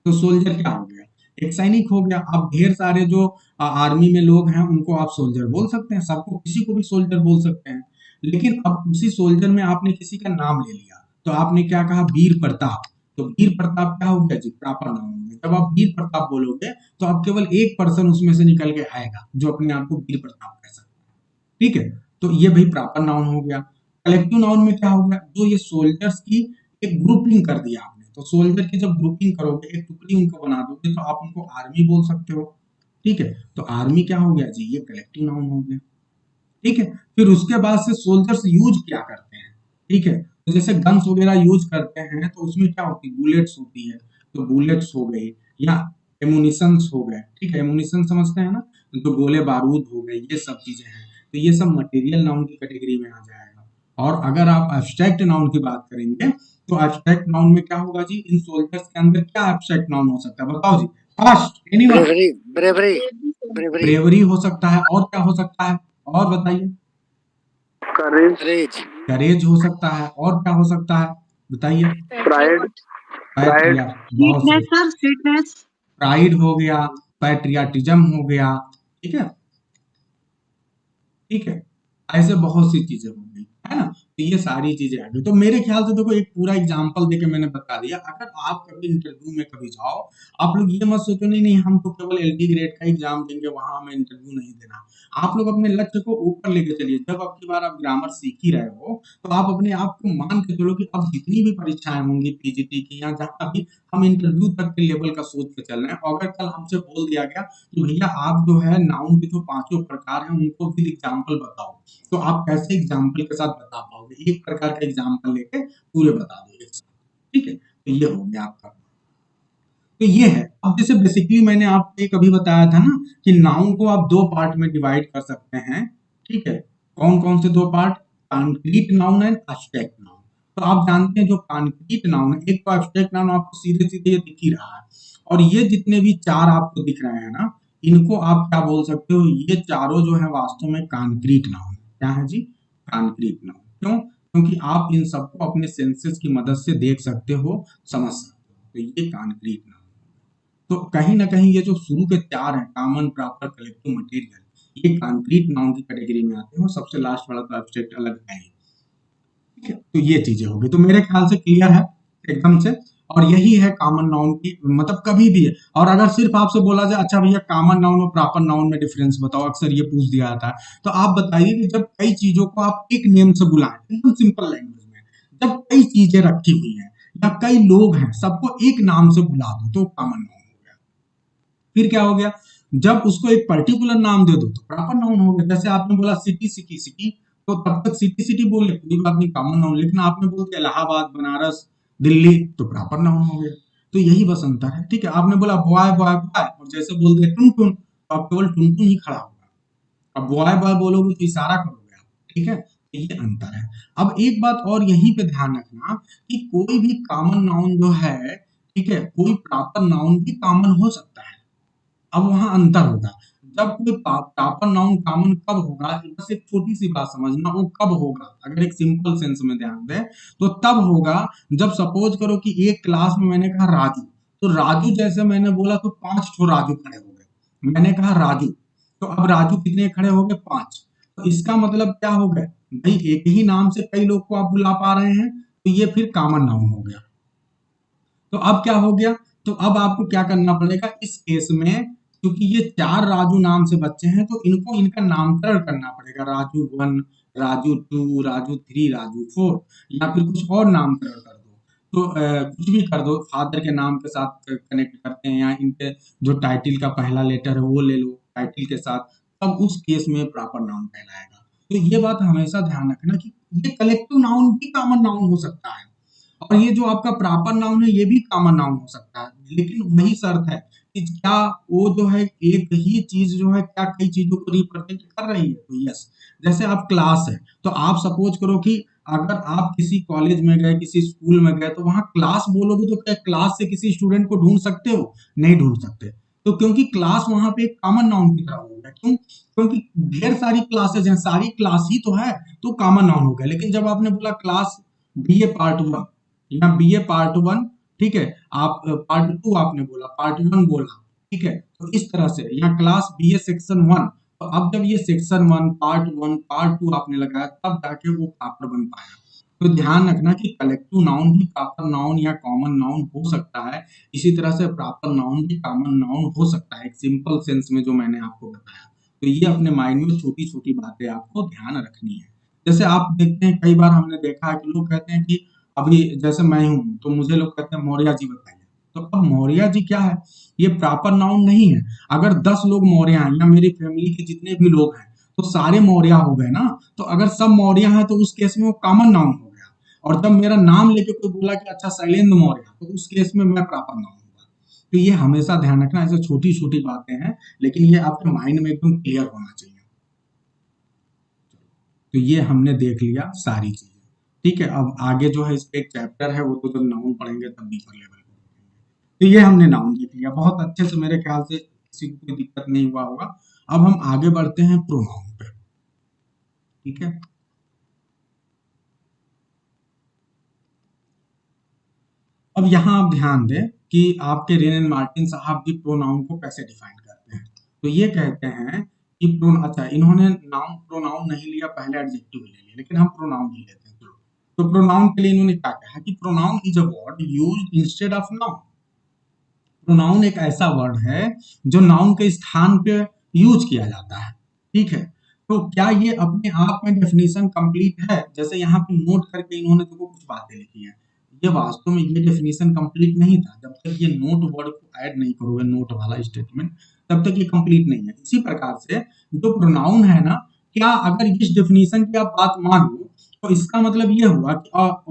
तो सोल्जर क्या हो गया, एक सैनिक हो गया। अब ढेर सारे जो आर्मी में लोग हैं उनको आप सोल्जर बोल सकते हैं, सबको किसी को भी सोल्जर बोल सकते हैं। लेकिन अब उसी सोल्जर में आपने किसी का नाम ले लिया, तो आपने क्या कहा, वीर प्रताप, तो वीर प्रताप क्या हो गया जी, प्रॉपर नाउन हो गया। जब आप वीर प्रताप बोलोगे तो आप केवल एक पर्सन उसमें से निकल के आएगा जो अपने आप को वीर प्रताप कह सकता है। ठीक है, तो ये भाई प्रॉपर नाउन हो गया। कलेक्टिव नाउन में क्या हो गया, जो ये सोल्जर्स की एक ग्रुपिंग कर दिया आपने, तो सोल्जर की जब ग्रुपिंग करोगे, एक टुकड़ी उनको बना दोगे, तो आप उनको आर्मी बोल सकते हो। ठीक है, तो आर्मी क्या हो गया जी, ये कलेक्टिव नाउन हो गया। ठीक है, फिर उसके बाद से सोल्जर्स यूज क्या करते हैं, ठीक है, तो जैसे गन्स वगैरह यूज करते हैं तो उसमें क्या होती है, बुलेट्स होती है, तो बुलेट्स हो गई, या एमुनिशंस हो गए। ठीक है, एमुनिशन समझते हैं ना, तो गोले बारूद हो गए, ये सब चीजें हैं, तो ये सब मटेरियल नाउन की कैटेगरी में आ जाएगा। और अगर आप एब्स्ट्रैक्ट नाउन की बात करेंगे तो एब्स्ट्रैक्ट नाउन में क्या होगा जी, इन सोल्जर्स के अंदर क्या एब्स्ट्रैक्ट नाउन हो सकता है, बताओ जी, fast anyone, bravery bravery bravery bravery हो सकता है, और क्या हो सकता है, और बताइए, करेज करेज हो सकता है, और क्या हो सकता है बताइए, प्राइड पैट्रिया, बहुत सही, सर स्वीटनेस प्राइड हो गया, पैट्रियाटिज्म हो गया। ठीक है, ठीक है, ऐसे बहुत सी चीजें हो गई, है ना, तो ये सारी चीजें आ गई। तो मेरे ख्याल से देखो एक पूरा एग्जांपल देके मैंने बता दिया। अगर आप कभी इंटरव्यू में कभी जाओ, आप लोग ये मत सोचो नहीं नहीं हम तो केवल एलडी ग्रेड का एग्जाम देंगे, वहां हमें इंटरव्यू नहीं देना। आप लोग अपने लक्ष्य को ऊपर लेके चलिए। जब अब की बार आप ग्रामर सीख ही रहे हो, तो आप अपने आप को मान के चलो कि अब जितनी भी परीक्षाएं होंगी पीजीटी की या जहां भी, हम इंटरव्यू तक के लेवल का सोच के चल रहे हैं। अगर कल हमसे बोल दिया गया कि भैया आप जो है नाउन के जो पांचों प्रकार हैं उनको भी एग्जाम्पल बताओ, तो आप कैसे एग्जाम्पल के साथ बता पाओगे, एक प्रकार का एग्जाम्पल लेके पूरे बता दो एक साथ। ठीक है, तो ये हो गया आपका, तो ये है। अब जैसे बेसिकली मैंने आपको एक अभी बताया था ना कि नाउन को आप दो पार्ट में डिवाइड कर सकते हैं। ठीक है, कौन कौन से दो part, concrete noun and abstract noun. तो आप जानते हैं जो कॉन्क्रीट नाउन है, एक तो एब्स्ट्रैक्ट नाउन आपको सीधे सीधे ये दिख ही रहा है, और ये जितने भी चार आपको दिख रहे हैं ना, इनको आप क्या बोल सकते हो, ये चारों जो है वास्तव में कॉन्क्रीट नाउन है। क्या है जी, कॉन्क्रीट नाउन। क्यों, क्योंकि आप इन सबको अपने सेंसेस की मदद से देख सकते हो, समझ सकते हो, तो ये कॉन्क्रीट नाउन। तो कहीं ना कहीं ये जो शुरू के चार हैं, कॉमन, प्रॉपर, कलेक्टिव, मटेरियल, ये कॉन्क्रीट नाउन की कैटेगरी में आते हैं, और सबसे लास्ट वाला तो एब्स्ट्रैक्ट अलग है ही। ठीक है, तो ये चीजें होगी, तो मेरे ख्याल से क्लियर है एकदम से। और यही है कॉमन नाउन की, मतलब कभी भी है। और अगर सिर्फ आपसे बोला जाए अच्छा भैया कॉमन नाउन और प्रॉपर नाउन में डिफरेंस बताओ, अक्सर ये पूछ दिया जाता है, तो आप बताइए कि जब कई चीजों को आप एक नेम से बुलाएं, एकदम सिंपल लैंग्वेज में, जब कई चीजें रखी हुई हैं या कई लोग हैं, सबको एक नाम से बुला दो तो कॉमन नाउन हो गया। फिर क्या हो गया, जब उसको एक पर्टिकुलर नाम दे दो तो प्रॉपर नाउन हो गया। जैसे आपने बोला सिटी सिटी सिटी, तो तब तक सिटी सिटी बोल ले, कोई बात नहीं, कॉमन नाउन। लेकिन आपने बोल दिया इलाहाबाद, बनारस, दिल्ली, तो प्रॉपर नाउन हो गया। तो यही बस अंतर है। ठीक है, आपने बोला बॉय बॉय बॉय, और जैसे बोल दिया टुन टुन, तो अब केवल टुनटुन ही खड़ा होगा। अब बॉय बॉय बोलोगे तो इशारा करोगे आप, ठीक है, तो ये अंतर है। अब एक बात और यहीं पे ध्यान रखना कि कोई भी कॉमन नाउन जो है, ठीक है, कोई प्रॉपर नाउन भी कॉमन हो सकता है। अब वहां अंतर होगा, जब कोई प्रॉपर नाउन कॉमन कब होगा, बस एक छोटी सी बात समझना, वो कब होगा, अगर एक सिंपल सेंस में ध्यान दें तो तब होगा जब सपोज करो कि एक क्लास में मैंने कहा राजू, तो राजू जैसे मैंने बोला तो 5 ठो राजू खड़े हो गए, मैंने कहा राजू, तो अब राजू कितने खड़े हो गए, 5। तो इसका मतलब क्या हो गया भाई, एक ही नाम से कई लोग को आप बुला पा रहे हैं, तो ये फिर कॉमन नाउन हो गया। तो अब क्या हो गया, तो अब आपको क्या करना पड़ेगा इस केस में, क्योंकि ये 4 राजू नाम से बच्चे हैं, तो इनको इनका नामकरण करना पड़ेगा, राजू 1, राजू 2, राजू 3, राजू 4, या फिर कुछ और नामकरण कर दो। तो कुछ भी कर दो, फादर के नाम के साथ कनेक्ट करते हैं, या इनके जो टाइटिल का पहला लेटर है वो ले लो टाइटिल के साथ, तब उस केस में प्रॉपर नाउन कहलाएगा। तो ये बात हमेशा ध्यान रखना कि ये कलेक्टिव नाउन भी कॉमन नाउन हो सकता है, और ये जो आपका प्रॉपर नाउन है ये भी कॉमन नाउन हो सकता है, लेकिन वही शर्त है कि क्या वो जो है एक ही चीज जो है क्या कई चीजों को रिप्रेजेंट कर रही है, तो यस। जैसे आप क्लास है, तो आप सपोज करो कि अगर आप किसी कॉलेज में गए, किसी स्कूल में गए, तो वहां क्लास बोलोगे तो क्या क्लास से किसी स्टूडेंट को ढूंढ सकते हो, नहीं ढूंढ सकते। तो क्योंकि क्लास वहां पे एक कॉमन नाउन की तरह हो गया, क्यों, क्योंकि ढेर सारी क्लासेज हैं, सारी क्लास ही तो है, तो कॉमन नाउन हो गया। लेकिन जब आपने बोला क्लास बीए पार्ट 1, या बीए पार्ट 1, ठीक है, आप पार्ट 2 आपने बोला, पार्ट 1 बोला, ठीक है, तो इस तरह से, या क्लास बीए सेक्शन 1, तो अब जब ये सेक्शन 1 पार्ट 1 पार्ट 2 आपने लगाया, तब जाके वो प्रॉपर बन पाया। तो ध्यान रखना कि कलेक्टिव नाउन भी प्रॉपर नाउन या कॉमन नाउन हो सकता है, इसी तरह से प्रॉपर नाउन भी कॉमन नाउन हो सकता है, एक सिंपल सेंस में जो मैंने आपको बताया। तो ये अपने माइंड में छोटी छोटी बातें आपको ध्यान रखनी है। जैसे आप देखते हैं, कई बार हमने देखा है कि लोग कहते हैं कि अभी जैसे मैं हूँ, तो मुझे लोग कहते हैं मौर्य जी बताइए, तो अब मौर्य जी क्या है, ये प्रॉपर नाउन नहीं है। अगर 10 लोग मौर्य हैं, या मेरी फैमिली के जितने भी लोग हैं, तो सारे मौर्य हो गए ना, तो अगर सब मौर्य हैं तो उस केस में वो कॉमन नाउन हो गया। और जब मेरा नाम लेके कोई बोला कि अच्छा शैलेंद्र मौर्य, तो उस केस में मैं प्रॉपर नाउन होगा। तो ये हमेशा ध्यान रखना, ऐसे छोटी छोटी बातें हैं, लेकिन ये आपके माइंड में एकदम क्लियर होना चाहिए। तो ये हमने देख लिया सारी चीजें, ठीक है। अब आगे जो है इस पे एक चैप्टर है, वो तो जब नाउन पढ़ेंगे तब डीपर लेवल पे देखेंगे। तो ये हमने नाउन देख लिया बहुत अच्छे से, मेरे ख्याल से किसी को कोई दिक्कत नहीं हुआ होगा। अब हम आगे बढ़ते हैं प्रोनाउन पे, ठीक है। अब यहाँ आप ध्यान दें कि आपके रेन एंड मार्टिन साहब भी प्रोनाउन को कैसे डिफाइन करते हैं। तो ये कहते हैं कि अच्छा, इन्होंने नाउन प्रोनाउन नहीं लिया, पहले एडजेक्टिव ले लिया, लेकिन हम प्रोनाउन ही लेते हैं। तो प्रोनाउन के लिए इन्होंने क्या कहा कि pronoun is a word used instead of noun. Pronoun एक ऐसा वर्ड है जो नाउन के स्थान पे यूज किया जाता है, ठीक है। तो क्या ये अपने आप में डेफिनेशन कंप्लीट है, जैसे यहाँ पे नोट करके इन्होंने देखो कुछ बातें लिखी है, ये वास्तव में ये डेफिनेशन कंप्लीट नहीं था। जब तक ये नोट वर्ड को ऐड नहीं करोगे, नोट वाला स्टेटमेंट, तब तक ये कंप्लीट नहीं है। इसी प्रकार से जो प्रोनाउन है ना, क्या अगर इस डेफिनेशन की आप बात मान लो, तो इसका मतलब ये हुआ कि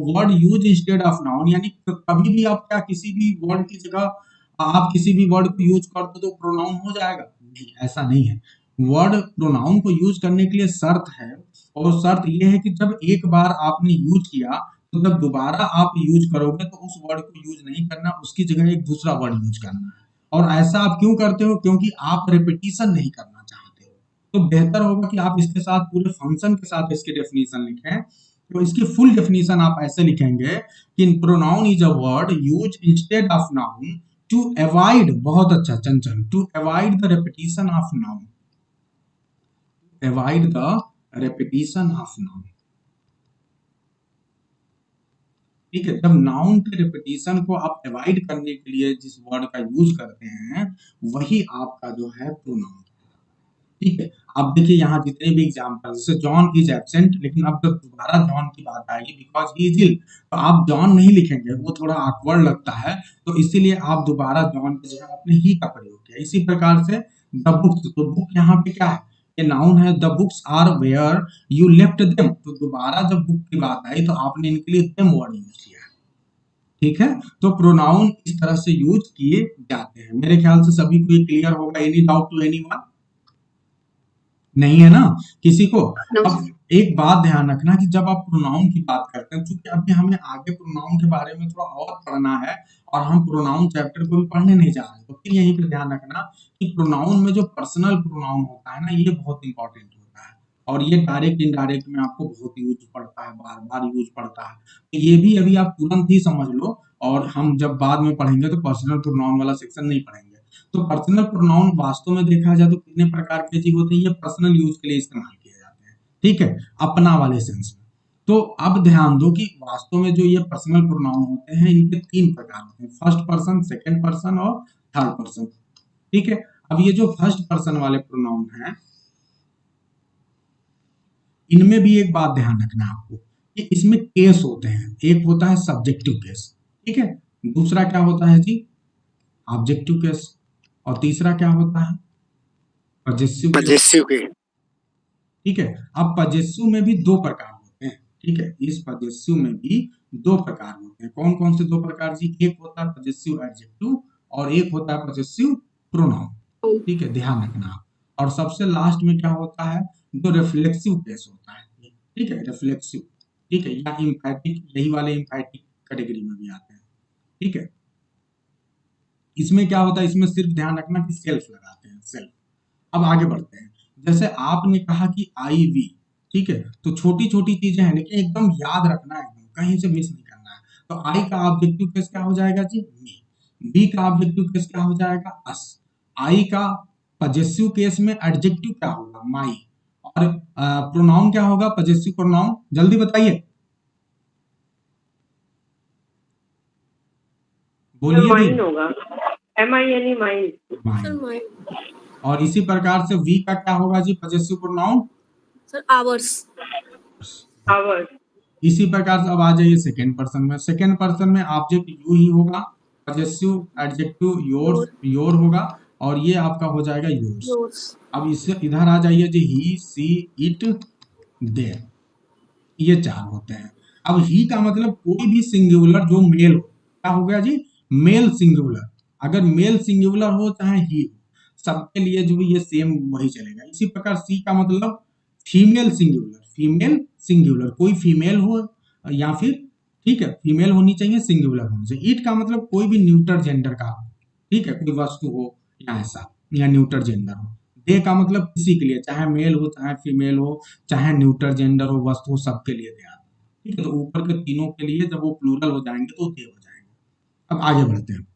word use instead of noun, यानी कभी भी आप क्या किसी भी वर्ड की जगह आप किसी भी वर्ड को यूज कर दो तो प्रोनाउन हो जाएगा, नहीं, ऐसा नहीं है। वर्ड प्रोनाउन को यूज करने के लिए शर्त है, और शर्त यह है कि जब एक बार आपने यूज किया, तो जब दोबारा आप यूज करोगे तो उस वर्ड को यूज नहीं करना, उसकी जगह एक दूसरा वर्ड यूज करना है। और ऐसा आप क्यों करते हो, क्योंकि आप रिपीटिशन नहीं करना चाहते हो। तो बेहतर होगा कि आप इसके साथ पूरे फंक्शन के साथ इसकी डेफिनेशन लिखें। तो इसकी फुल डेफिनेशन आप ऐसे लिखेंगे कि pronoun is a word use instead of noun to avoid, बहुत अच्छा Chanchal, to avoid the repetition of noun, avoid the repetition of noun, ठीक है। जब नाउन के रेपिटेशन को आप अवॉइड करने के लिए जिस वर्ड का यूज करते हैं, वही आपका जो है प्रोनाउन, ठीक है। अब देखिए यहाँ जितने भी एग्जाम्पल, जैसे जॉन इज एब्सेंट, लेकिन अब जब दोबारा जॉन की बात आएगी बिकॉज ही इज इल, तो आप जॉन नहीं लिखेंगे, वो थोड़ा awkward लगता है, तो इसीलिए आप दोबारा जॉन की जगह आपने ही का प्रयोग किया। इसी प्रकार से द बुक्स, तो बुक यहाँ पे क्या है, ये नाउन है, the books are where you left them, तो दोबारा जब बुक की बात आई तो आपने इनके लिए देम वर्ड यूज किया, ठीक है। तो प्रोनाउन इस तरह से यूज किए जाते हैं। मेरे ख्याल से सभी को ये क्लियर होगा, एनी डाउट टू एनीवन। नहीं है ना किसी को। No, अब एक बात ध्यान रखना कि जब आप प्रोनाउन की बात करते हैं, क्योंकि अभी हमें आगे प्रोनाउन के बारे में थोड़ा और पढ़ना है और हम प्रोनाउन चैप्टर को भी पढ़ने नहीं जा रहे, तो फिर यहीं पे ध्यान रखना कि प्रोनाउन में जो पर्सनल प्रोनाउन होता है ना, ये बहुत इंपॉर्टेंट होता है और ये डायरेक्ट इनडायरेक्ट में आपको बहुत यूज पड़ता है, बार बार यूज पड़ता है। तो ये भी अभी आप तुरंत ही समझ लो, और हम जब बाद में पढ़ेंगे तो पर्सनल प्रोनाउन वाला सेक्शन नहीं पढ़ेंगे। तो पर्सनल प्रोनाउन वास्तव में देखा जाए तो कितने प्रकार के जी होते हैं, ये पर्सनल यूज के लिए इस्तेमाल किए जाते हैं, ठीक है, अपना वाले सेंस में। तो अब ध्यान दो कि वास्तव में जो ये पर्सनल प्रोनाउन होते हैं, इनके 3 प्रकार होते हैं, फर्स्ट पर्सन, सेकंड पर्सन और थर्ड पर्सन, ठीक है। अब ये जो फर्स्ट पर्सन वाले प्रोनाउन हैं, इनमें भी एक बात ध्यान रखना है आपको कि इसमें केस होते हैं, एक होता है सब्जेक्टिव केस, ठीक है, दूसरा क्या होता है जी, ऑब्जेक्टिव केस, और तीसरा क्या होता है, पजेसिव केस, पजेसिव के। ठीक है। अब पजेसिव में भी 2 प्रकार होते हैं, ठीक है, इस पजेसिव में भी 2 प्रकार होते हैं। कौन कौन से 2 प्रकार जी, एक होता है पजेसिव एडजेक्टिव और एक होता है पजेसिव प्रोनाउन, ठीक है, ध्यान रखना आप। और सबसे लास्ट में क्या होता है, जो रिफ्लेक्सिव केस होता है, ठीक है, रिफ्लेक्सिव, ठीक है, या इम्फैटिक, यही वाले इम्फैटिक कैटेगरी में भी आते हैं, ठीक है। इसमें क्या होता है, इसमें सिर्फ ध्यान रखना कि सेल्फ लगाते हैं, सेल्फ। अब आगे बढ़ते हैं, जैसे आपने कहा कि आई वी, ठीक है, तो छोटी छोटी चीजें हैं लेकिन एकदम याद रखना है, एकदम कहीं से मिस नहीं करना है। तो आई का ऑब्जेक्टिव केस क्या हो जाएगा जी, मी। बी का ऑब्जेक्टिव केस क्या हो जाएगा, अस। आई का पजेसिव केस में एडजेक्टिव क्या होगा, माई। और प्रोनाउन क्या होगा, पजेसिव प्रोनाउन, जल्दी बताइए, बोलिए भी। माइन होगा, MINE माइन। माइन। माइन। और इसी प्रकार से वी का क्या होगा जी, possessive pronoun, sir ours. Ours. इसी प्रकार से अब आ जाइए सेकेंड पर्सन में, सेकेंड पर्सन में ऑब्जेक्ट यू ही होगा, पजेसिव एडजेक्टिव योर्स, योर होगा, और ये आपका हो जाएगा योर्स। योर्स। अब इससे इधर आ जाइए जी, ही, सी, इट, देयर, ये 4 होते हैं। अब ही का मतलब कोई भी सिंगुलर जो मेल हो, क्या हो गया जी, मेल सिंगुलर। अगर मेल सिंगुलर हो चाहे ही हो, सबके लिए जो ये सेम वही चलेगा। इसी प्रकार सी का मतलब फीमेल सिंगुलर, फीमेल सिंगुलर, कोई फीमेल हो या फिर, ठीक है, फीमेल होनी चाहिए, सिंगुलर होनी चाहिए। इट का मतलब कोई भी न्यूटर जेंडर का, ठीक है, कोई वस्तु हो या ऐसा, या न्यूटर जेंडर हो। दे का मतलब किसी के लिए, चाहे मेल हो चाहे फीमेल हो, चाहे न्यूटर जेंडर हो, वस्तु हो, सबके लिए दे आता है, ठीक है। तो ऊपर के तीनों के लिए जब वो प्लूरल हो जाएंगे तो दे हो जाएंगे। अब आगे बढ़ते हैं,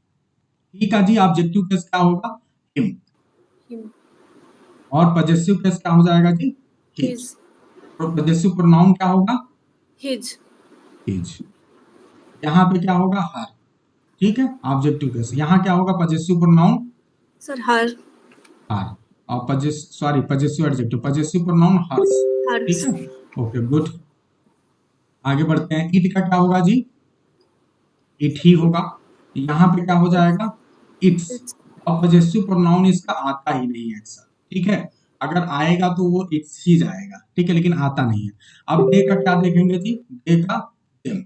ही का जी ऑब्जेक्टिव केस क्या होगा, हिम। हिम। और पजेसिव केस क्या हो जाएगा जी, हिज। हिज। और पजेसिव प्रोनाउन क्या होगा, हिज। हिज। यहाँ पे क्या होगा, हर, ठीक है, ऑब्जेक्टिव केस। यहाँ क्या होगा, possessive pronoun, sir her. Her. और possessive adjective, possessive pronoun hers, ठीक हर्स। है, ओके गुड। आगे बढ़ते हैं, इट का क्या होगा जी, इट ही होगा। यहाँ पे क्या हो जाएगा, इट्स। इट्स। और पजेसिव प्रोनाउन इसका आता ही नहीं है अक्सर, ठीक है, अगर आएगा तो वो इट्स ही जाएगा, ठीक है, लेकिन आता नहीं है। अब दे का क्या देखेंगे जी, दे का देम,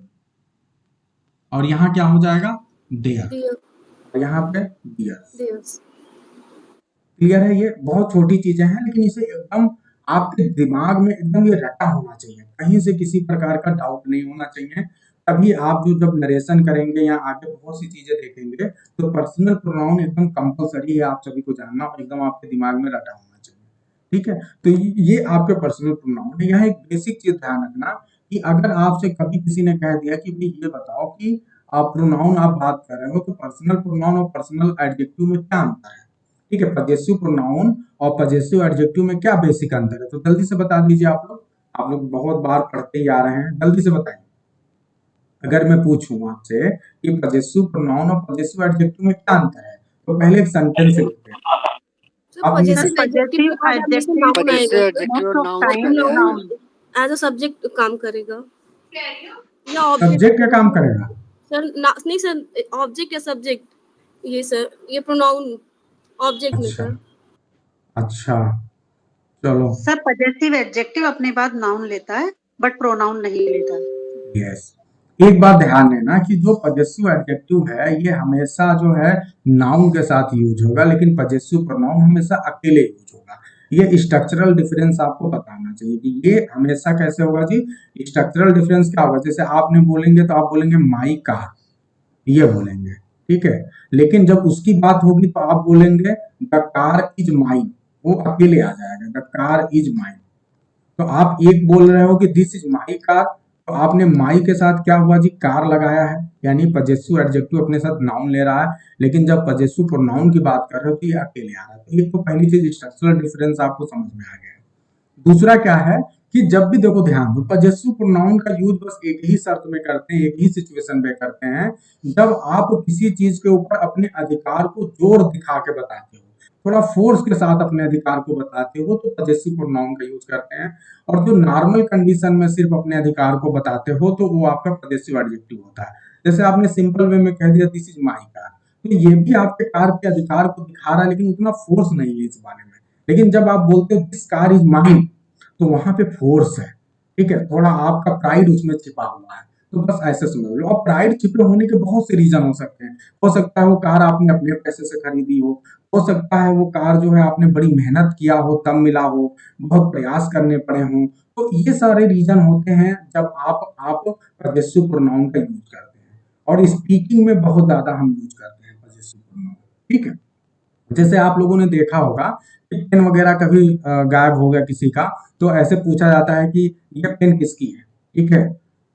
और यहाँ क्या हो जाएगा, देयर, देयर। यहाँ पे डियर। देयर्स। क्लियर है, ये बहुत छोटी चीजें हैं लेकिन इसे एकदम आपके दिमाग में एकदम ये रटा होना चाहिए, कहीं से किसी प्रकार का डाउट नहीं होना चाहिए। तभी आप जो जब नरेशन करेंगे या आगे बहुत सी चीजें देखेंगे तो पर्सनल प्रोनाउन एकदम कंपलसरी है आप सभी को जानना, और एकदम आपके दिमाग में रटा होना चाहिए, ठीक है। तो ये आपके पर्सनल प्रोनाउन है। यहाँ एक बेसिक चीज ध्यान रखना कि अगर आपसे कभी किसी ने कह दिया कि भाई ये बताओ कि आप प्रोनाउन आप बात कर रहे हो तो पर्सनल प्रोनाउन और पर्सनल एडजेक्टिव में क्या अंतर है, ठीक है, पजेसिव प्रोनाउन और पजेसिव एडजेक्टिव में क्या बेसिक अंतर है, तो जल्दी से बता दीजिए आप लोग बहुत बार पढ़ते ही आ रहे हैं, जल्दी से बताइए। अगर मैं पूछूं आपसे कि पजेसिव प्रोनाउन और पजेसिव एडजेक्टिव में क्या अंतर है, तो पहले एक सेंटेंस लिखते हैं। सर आप मुझे पजेसिव एडजेक्टिव के बाद हमेशा नाउन पजेसिव आएगा, एडजेक्टिव और नाउन और पहले आएगा। नाउन एज अ सब्जेक्ट काम करेगा या ऑब्जेक्ट। सब्जेक्ट का काम करेगा, सर नहीं सर, ऑब्जेक्ट या सब्जेक्ट, ये सर ये प्रोनाउन ऑब्जेक्ट में अच्छा सर। अच्छा, चलो, सर पजेसिव एडजेक्टिव अपने बाद नाउन लेता है बट प्रोनाउन नहीं लेता। यस। एक बात ध्यान देना कि जो पजेसिव एडजेक्टिव है ये हमेशा जो है नाउन के साथ यूज होगा, लेकिन पजेसिव प्रोनाउन हमेशा अकेले यूज होगा। ये स्ट्रक्चरल डिफरेंस आपको बताना चाहिए कि ये हमेशा कैसे होगा जी। स्ट्रक्चरल डिफरेंस क्या होगा, जैसे आपने बोलेंगे तो आप बोलेंगे माई कार, ये बोलेंगे, ठीक है। लेकिन जब उसकी बात होगी तो आप बोलेंगे द कार इज माइन, वो अकेले आ जाएगा, द कार इज माइन। तो आप एक बोल रहे हो कि दिस इज माई कार, तो आपने माई के साथ क्या हुआ जी, कार लगाया है, यानी पजेसिव एडजेक्टिव अपने साथ नाउन ले रहा है। लेकिन जब पजेसिव प्रोनाउन की बात कर रहे हो तो ये अकेले आ रहा है। तो ये तो पहली चीज स्ट्रक्चरल डिफरेंस आपको समझ में आ गया है। दूसरा क्या है कि जब भी देखो ध्यान दो, पजेसिव प्रोनाउन का यूज बस एक ही शर्त में करते हैं, एक ही सिचुएशन में करते हैं, जब आप किसी चीज के ऊपर अपने अधिकार को जोर दिखा के बताते हो, थोड़ा फोर्स के साथ अपने अधिकार को बताते हो, तो पजेसिव प्रोनाउन का यूज करते हैं। और जो नॉर्मल कंडीशन में सिर्फ अपने अधिकार को बताते हो तो वो आपका पजेसिव एडजेक्टिव होता है। जैसे आपने सिंपल वे में कह दिया दिस इज माई कार, तो ये भी आपके कार के अधिकार को दिखा रहा है, लेकिन उतना फोर्स नहीं है इस बारे में। लेकिन जब आप बोलते हो दिस कार इज माइन, तो वहां पे फोर्स है, ठीक है, थोड़ा आपका प्राइड उसमें छिपा हुआ है। तो बस ऐसे समझ लो। अब प्राइड छिपे होने के बहुत से रीजन हो सकते हैं। हो सकता है वो कार आपने अपने पैसे से खरीदी हो सकता है वो कार जो है आपने बड़ी मेहनत किया हो तब मिला हो, बहुत प्रयास करने पड़े हों। तो ये सारे रीजन होते हैं जब आप पजेसिव प्रोनाउन का यूज करते हैं, और स्पीकिंग में बहुत ज्यादा हम यूज करते हैं पजेसिव प्रोनाउन, ठीक है। जैसे आप लोगों ने देखा होगा कि पेन वगैरह कभी गायब हो गया किसी का, तो ऐसे पूछा जाता है कि ये पेन किसकी है, ठीक है।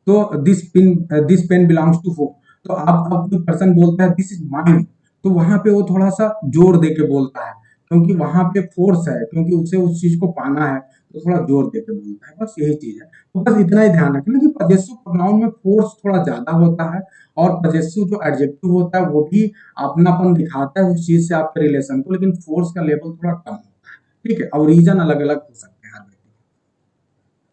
तो this pen belongs to who, तो अब कोई पर्सन बोलता है दिस इज माइन, तो वहां पे वो थोड़ा सा जोर दे के बोलता है, क्योंकि वहां पे फोर्स है, क्योंकि उसे उस चीज को पाना है, तो थोड़ा जोर दे के बोलता है। बस यही चीज है। तो बस इतना ही ध्यान रखना कि पजेसिव प्रोनाउन में फोर्स थोड़ा ज्यादा होता है, और पजेसिव जो एडजेक्टिव होता है वो भी अपनापन दिखाता है उस चीज से आपके रिलेशन को, लेकिन फोर्स का लेवल थोड़ा कम होता है, ठीक है। और रीजन अलग अलग हो सकते हैं हर व्यक्ति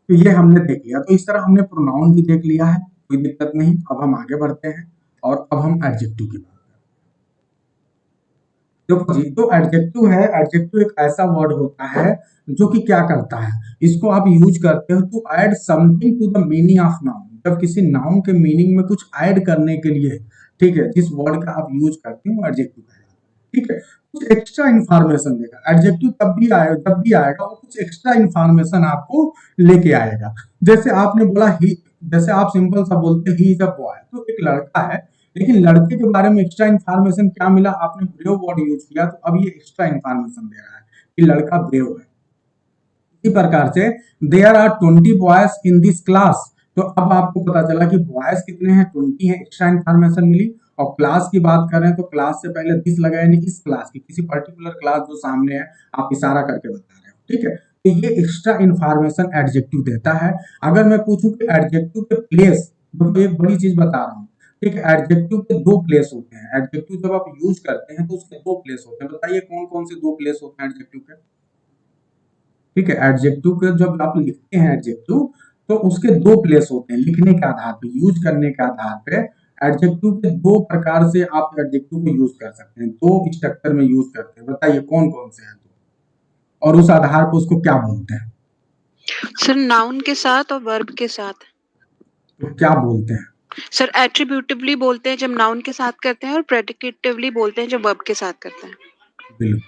के। तो ये हमने देख लिया। तो इस तरह हमने प्रोनाउन भी देख लिया है, कोई दिक्कत नहीं। अब हम आगे बढ़ते हैं और अब हम एडजेक्टिव की बात करते हैं। देखो जी, जो एडजेक्टिव है, एडजेक्टिव एक ऐसा वर्ड होता है जो कि क्या करता है, इसको आप यूज करते हो to add something to the meaning of noun. जब किसी नाउन के मीनिंग में कुछ ऐड करने के लिए, ठीक है, जिस वर्ड का आप यूज करते हो एडजेक्टिव कहलाता है, ठीक है। कुछ एक्स्ट्रा इंफॉर्मेशन देगा एडजेक्टिव, तब भी आएगा जब भी आएगा वो कुछ एक्स्ट्रा इंफॉर्मेशन आपको लेके आएगा। जैसे आपने बोला ही, जैसे आप सिंपल सा बोलते ही इज अ बॉय, तो एक लड़का है, लेकिन लड़के के बारे में एक्स्ट्रा इन्फॉर्मेशन क्या मिला, आपने ब्रेव वर्ड यूज किया, तो अब ये एक्स्ट्रा इन्फॉर्मेशन दे रहा है कि लड़का ब्रेव है। इसी प्रकार से there are 20 boys in this class, तो अब आपको पता चला कि बॉयज कितने हैं, 20 हैं, एक्स्ट्रा इन्फॉर्मेशन मिली। और क्लास की बात कर रहे हैं तो क्लास से पहले दिस लगा, यानी इस क्लास की, किसी पर्टिकुलर क्लास जो सामने है आप इशारा करके बता रहे हो, ठीक है। तो ये एक्स्ट्रा इन्फॉर्मेशन एडजेक्टिव देता है। अगर मैं पूछूं कि एडजेक्टिव के प्लेस, तो एक बड़ी चीज बता रहा हूँ, ठीक है। एडजेक्टिव के दो प्लेस होते हैं। एडजेक्टिव जब आप यूज करते हैं तो उसके दो प्लेस होते हैं। बताइए कौन कौन से दो प्लेस होते हैं एडजेक्टिव के, ठीक है। एडजेक्टिव के जब आप लिखते हैं एडजेक्टिव, तो उसके दो प्लेस होते हैं लिखने के आधार पे, यूज करने के आधार पे। एडजेक्टिव के दो प्रकार से आप एडजेक्टिव को यूज कर सकते हैं, दो स्ट्रक्चर में यूज करते हैं। बताइए कौन कौन से हैं दो, और उस आधार पर उसको क्या बोलते हैं। सर नाउन के साथ और वर्ब के साथ। तो क्या बोलते हैं सर एट्रीब्यूटिवली बोलते हैं जब नाउन के साथ करते हैं, और प्रेडिकेटिवली बोलते हैं जब वर्ब के साथ करते हैं। बिल्कुल।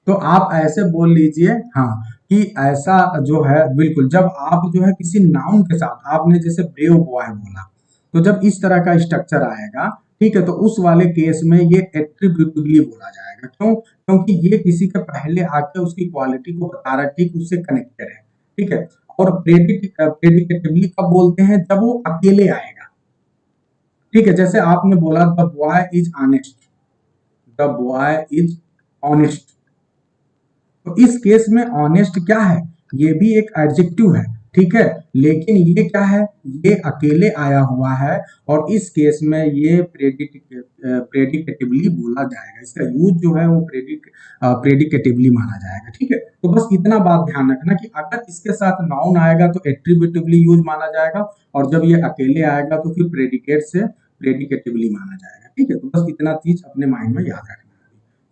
तो आप ऐसे बोल लीजिए, हाँ, कि ऐसा जो है, बिल्कुल, जब आप जो है किसी नाउन के साथ, आपने जैसे ब्रेव बॉय बोला, तो जब इस तरह का स्ट्रक्चर आएगा, ठीक है, तो उस वाले केस में ये एट्रीब्यूटिवली बोला जाएगा। क्यों? क्योंकि ये किसी के पहले आके उसकी क्वालिटी को बता रहा है, ठीक, उससे कनेक्टेड है, ठीक है। और प्रेडिकेटिवली कब बोलते हैं, जब वो अकेले आएगा, ठीक है। जैसे आपने बोला the boy is honest, the boy is honest, तो इस केस में ऑनेस्ट क्या है, ये भी एक एडजेक्टिव है, ठीक है। लेकिन ये क्या है, ये अकेले आया हुआ है, और इस केस में ये प्रेडिकेटिवली बोला जाएगा। इसका यूज जो है वो प्रेडिकेटिवली माना जाएगा, ठीक है। तो बस इतना बात ध्यान रखना कि अगर इसके साथ नाउन आएगा तो एट्रीब्यूटिवली यूज माना जाएगा, और जब ये अकेले आएगा तो फिर प्रेडिकेट से प्रेडिकेटिवली माना जाएगा, ठीक है। तो बस इतना चीज अपने माइंड में याद रखना।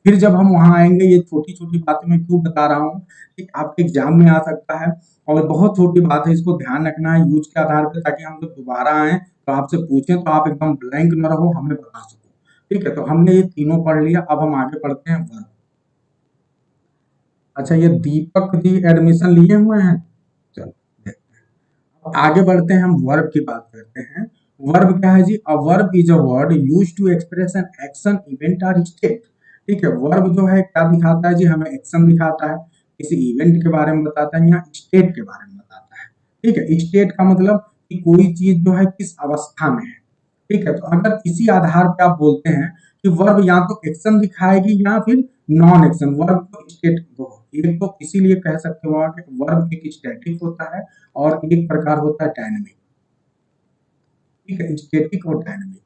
फिर जब हम वहां आएंगे, ये छोटी छोटी बातें मैं क्यों बता रहा हूँ कि आपके एग्जाम में आ सकता है, और बहुत छोटी बात है, इसको ध्यान रखना है यूज के आधार पर, ताकि हम जब दोबारा आए तो आपसे पूछें तो आप एकदम ब्लैंक न रहो, हमें बता सको, ठीक है। तो हमने ये तीनों पढ़ लिया, अब हम आगे पढ़ते हैं वर्ब। अच्छा, ये दीपक जी एडमिशन लिए हुए हैं। चलो देखते हैं। अब आगे बढ़ते हैं, हम वर्ब की बात करते हैं। वर्ब क्या है जी? A verb is a word used to express an action, event और स्टेट। ठीक है, वर्ब जो है क्या दिखाता है जी? हमें एक्शन दिखाता है, किसी इवेंट के बारे में बताता है, या स्टेट के बारे में बताता है। ठीक है, स्टेट का मतलब कि कोई चीज जो है किस अवस्था में है। ठीक है, तो अगर इसी आधार पे आप बोलते हैं कि वर्ब या तो एक्शन दिखाएगी या फिर नॉन एक्शन, वर्ब को स्टेट दो। एक तो इसीलिए कह सकते हो कि वर्ब एक स्टैटिक होता है और एक प्रकार होता है डायनेमिक। ठीक है, स्टैटिक और डायनेमिक,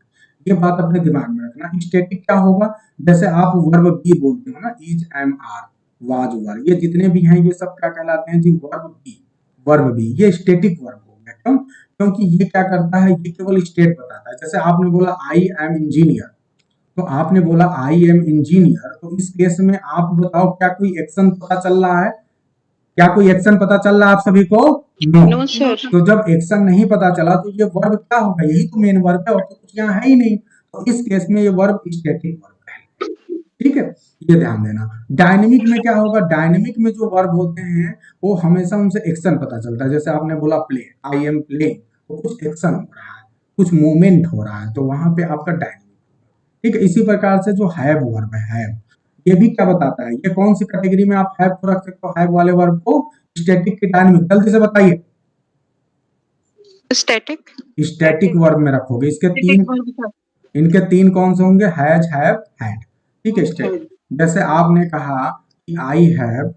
ये बात अपने दिमाग में रखना। स्टैटिक क्या होगा? जैसे आप वर्ब बी बोलते हो ना, is, am, are, was, were, ये जितने भी हैं ये सब क्या कहलाते हैं जी? Verb be. वर्ब बी ये स्टैटिक वर्ब हो गया। क्यों? क्योंकि ये क्या करता है? ये केवल स्टेट बताता है। जैसे आपने बोला आई एम इंजीनियर, तो आपने बोला आई एम इंजीनियर, तो इस केस में आप बताओ क्या कोई एक्शन पता चल रहा है? क्या कोई एक्शन पता चल रहा है आप सभी को? नो। No sir. तो जब एक्शन नहीं पता चला तो ये वर्ब क्या होगा? यही तो मेन वर्ब है, और तो कुछ यहाँ है ही नहीं। तो इस केस में ये वर्ब स्टैटिक वर्ब है। ठीक है, ये ध्यान देना। डायनेमिक में क्या होगा? डायनेमिक में जो वर्ब होते हैं वो हमेशा उनसे एक्शन पता चलता है। जैसे आपने बोला प्ले, आई एम प्ले, तो कुछ एक्शन हो रहा है, कुछ मूवमेंट हो रहा है, तो वहां पे आपका डायनेमिक। ठीक है, इसी प्रकार से जो हैव वर्ब है, हैव, ये भी क्या बताता है? ये कौन सी कैटेगरी में आप हैव को रख सकते हो? हैव वाले वर्ब को स्टैटिक के डायनेमिक, जल्दी से बताइए। स्टैटिक। स्टैटिक वर्ब में रखोगे। इनके तीन कौन से होंगे? Has, have, had. ठीक है, स्टैटिक। जैसे आपने कहा कि आई हैव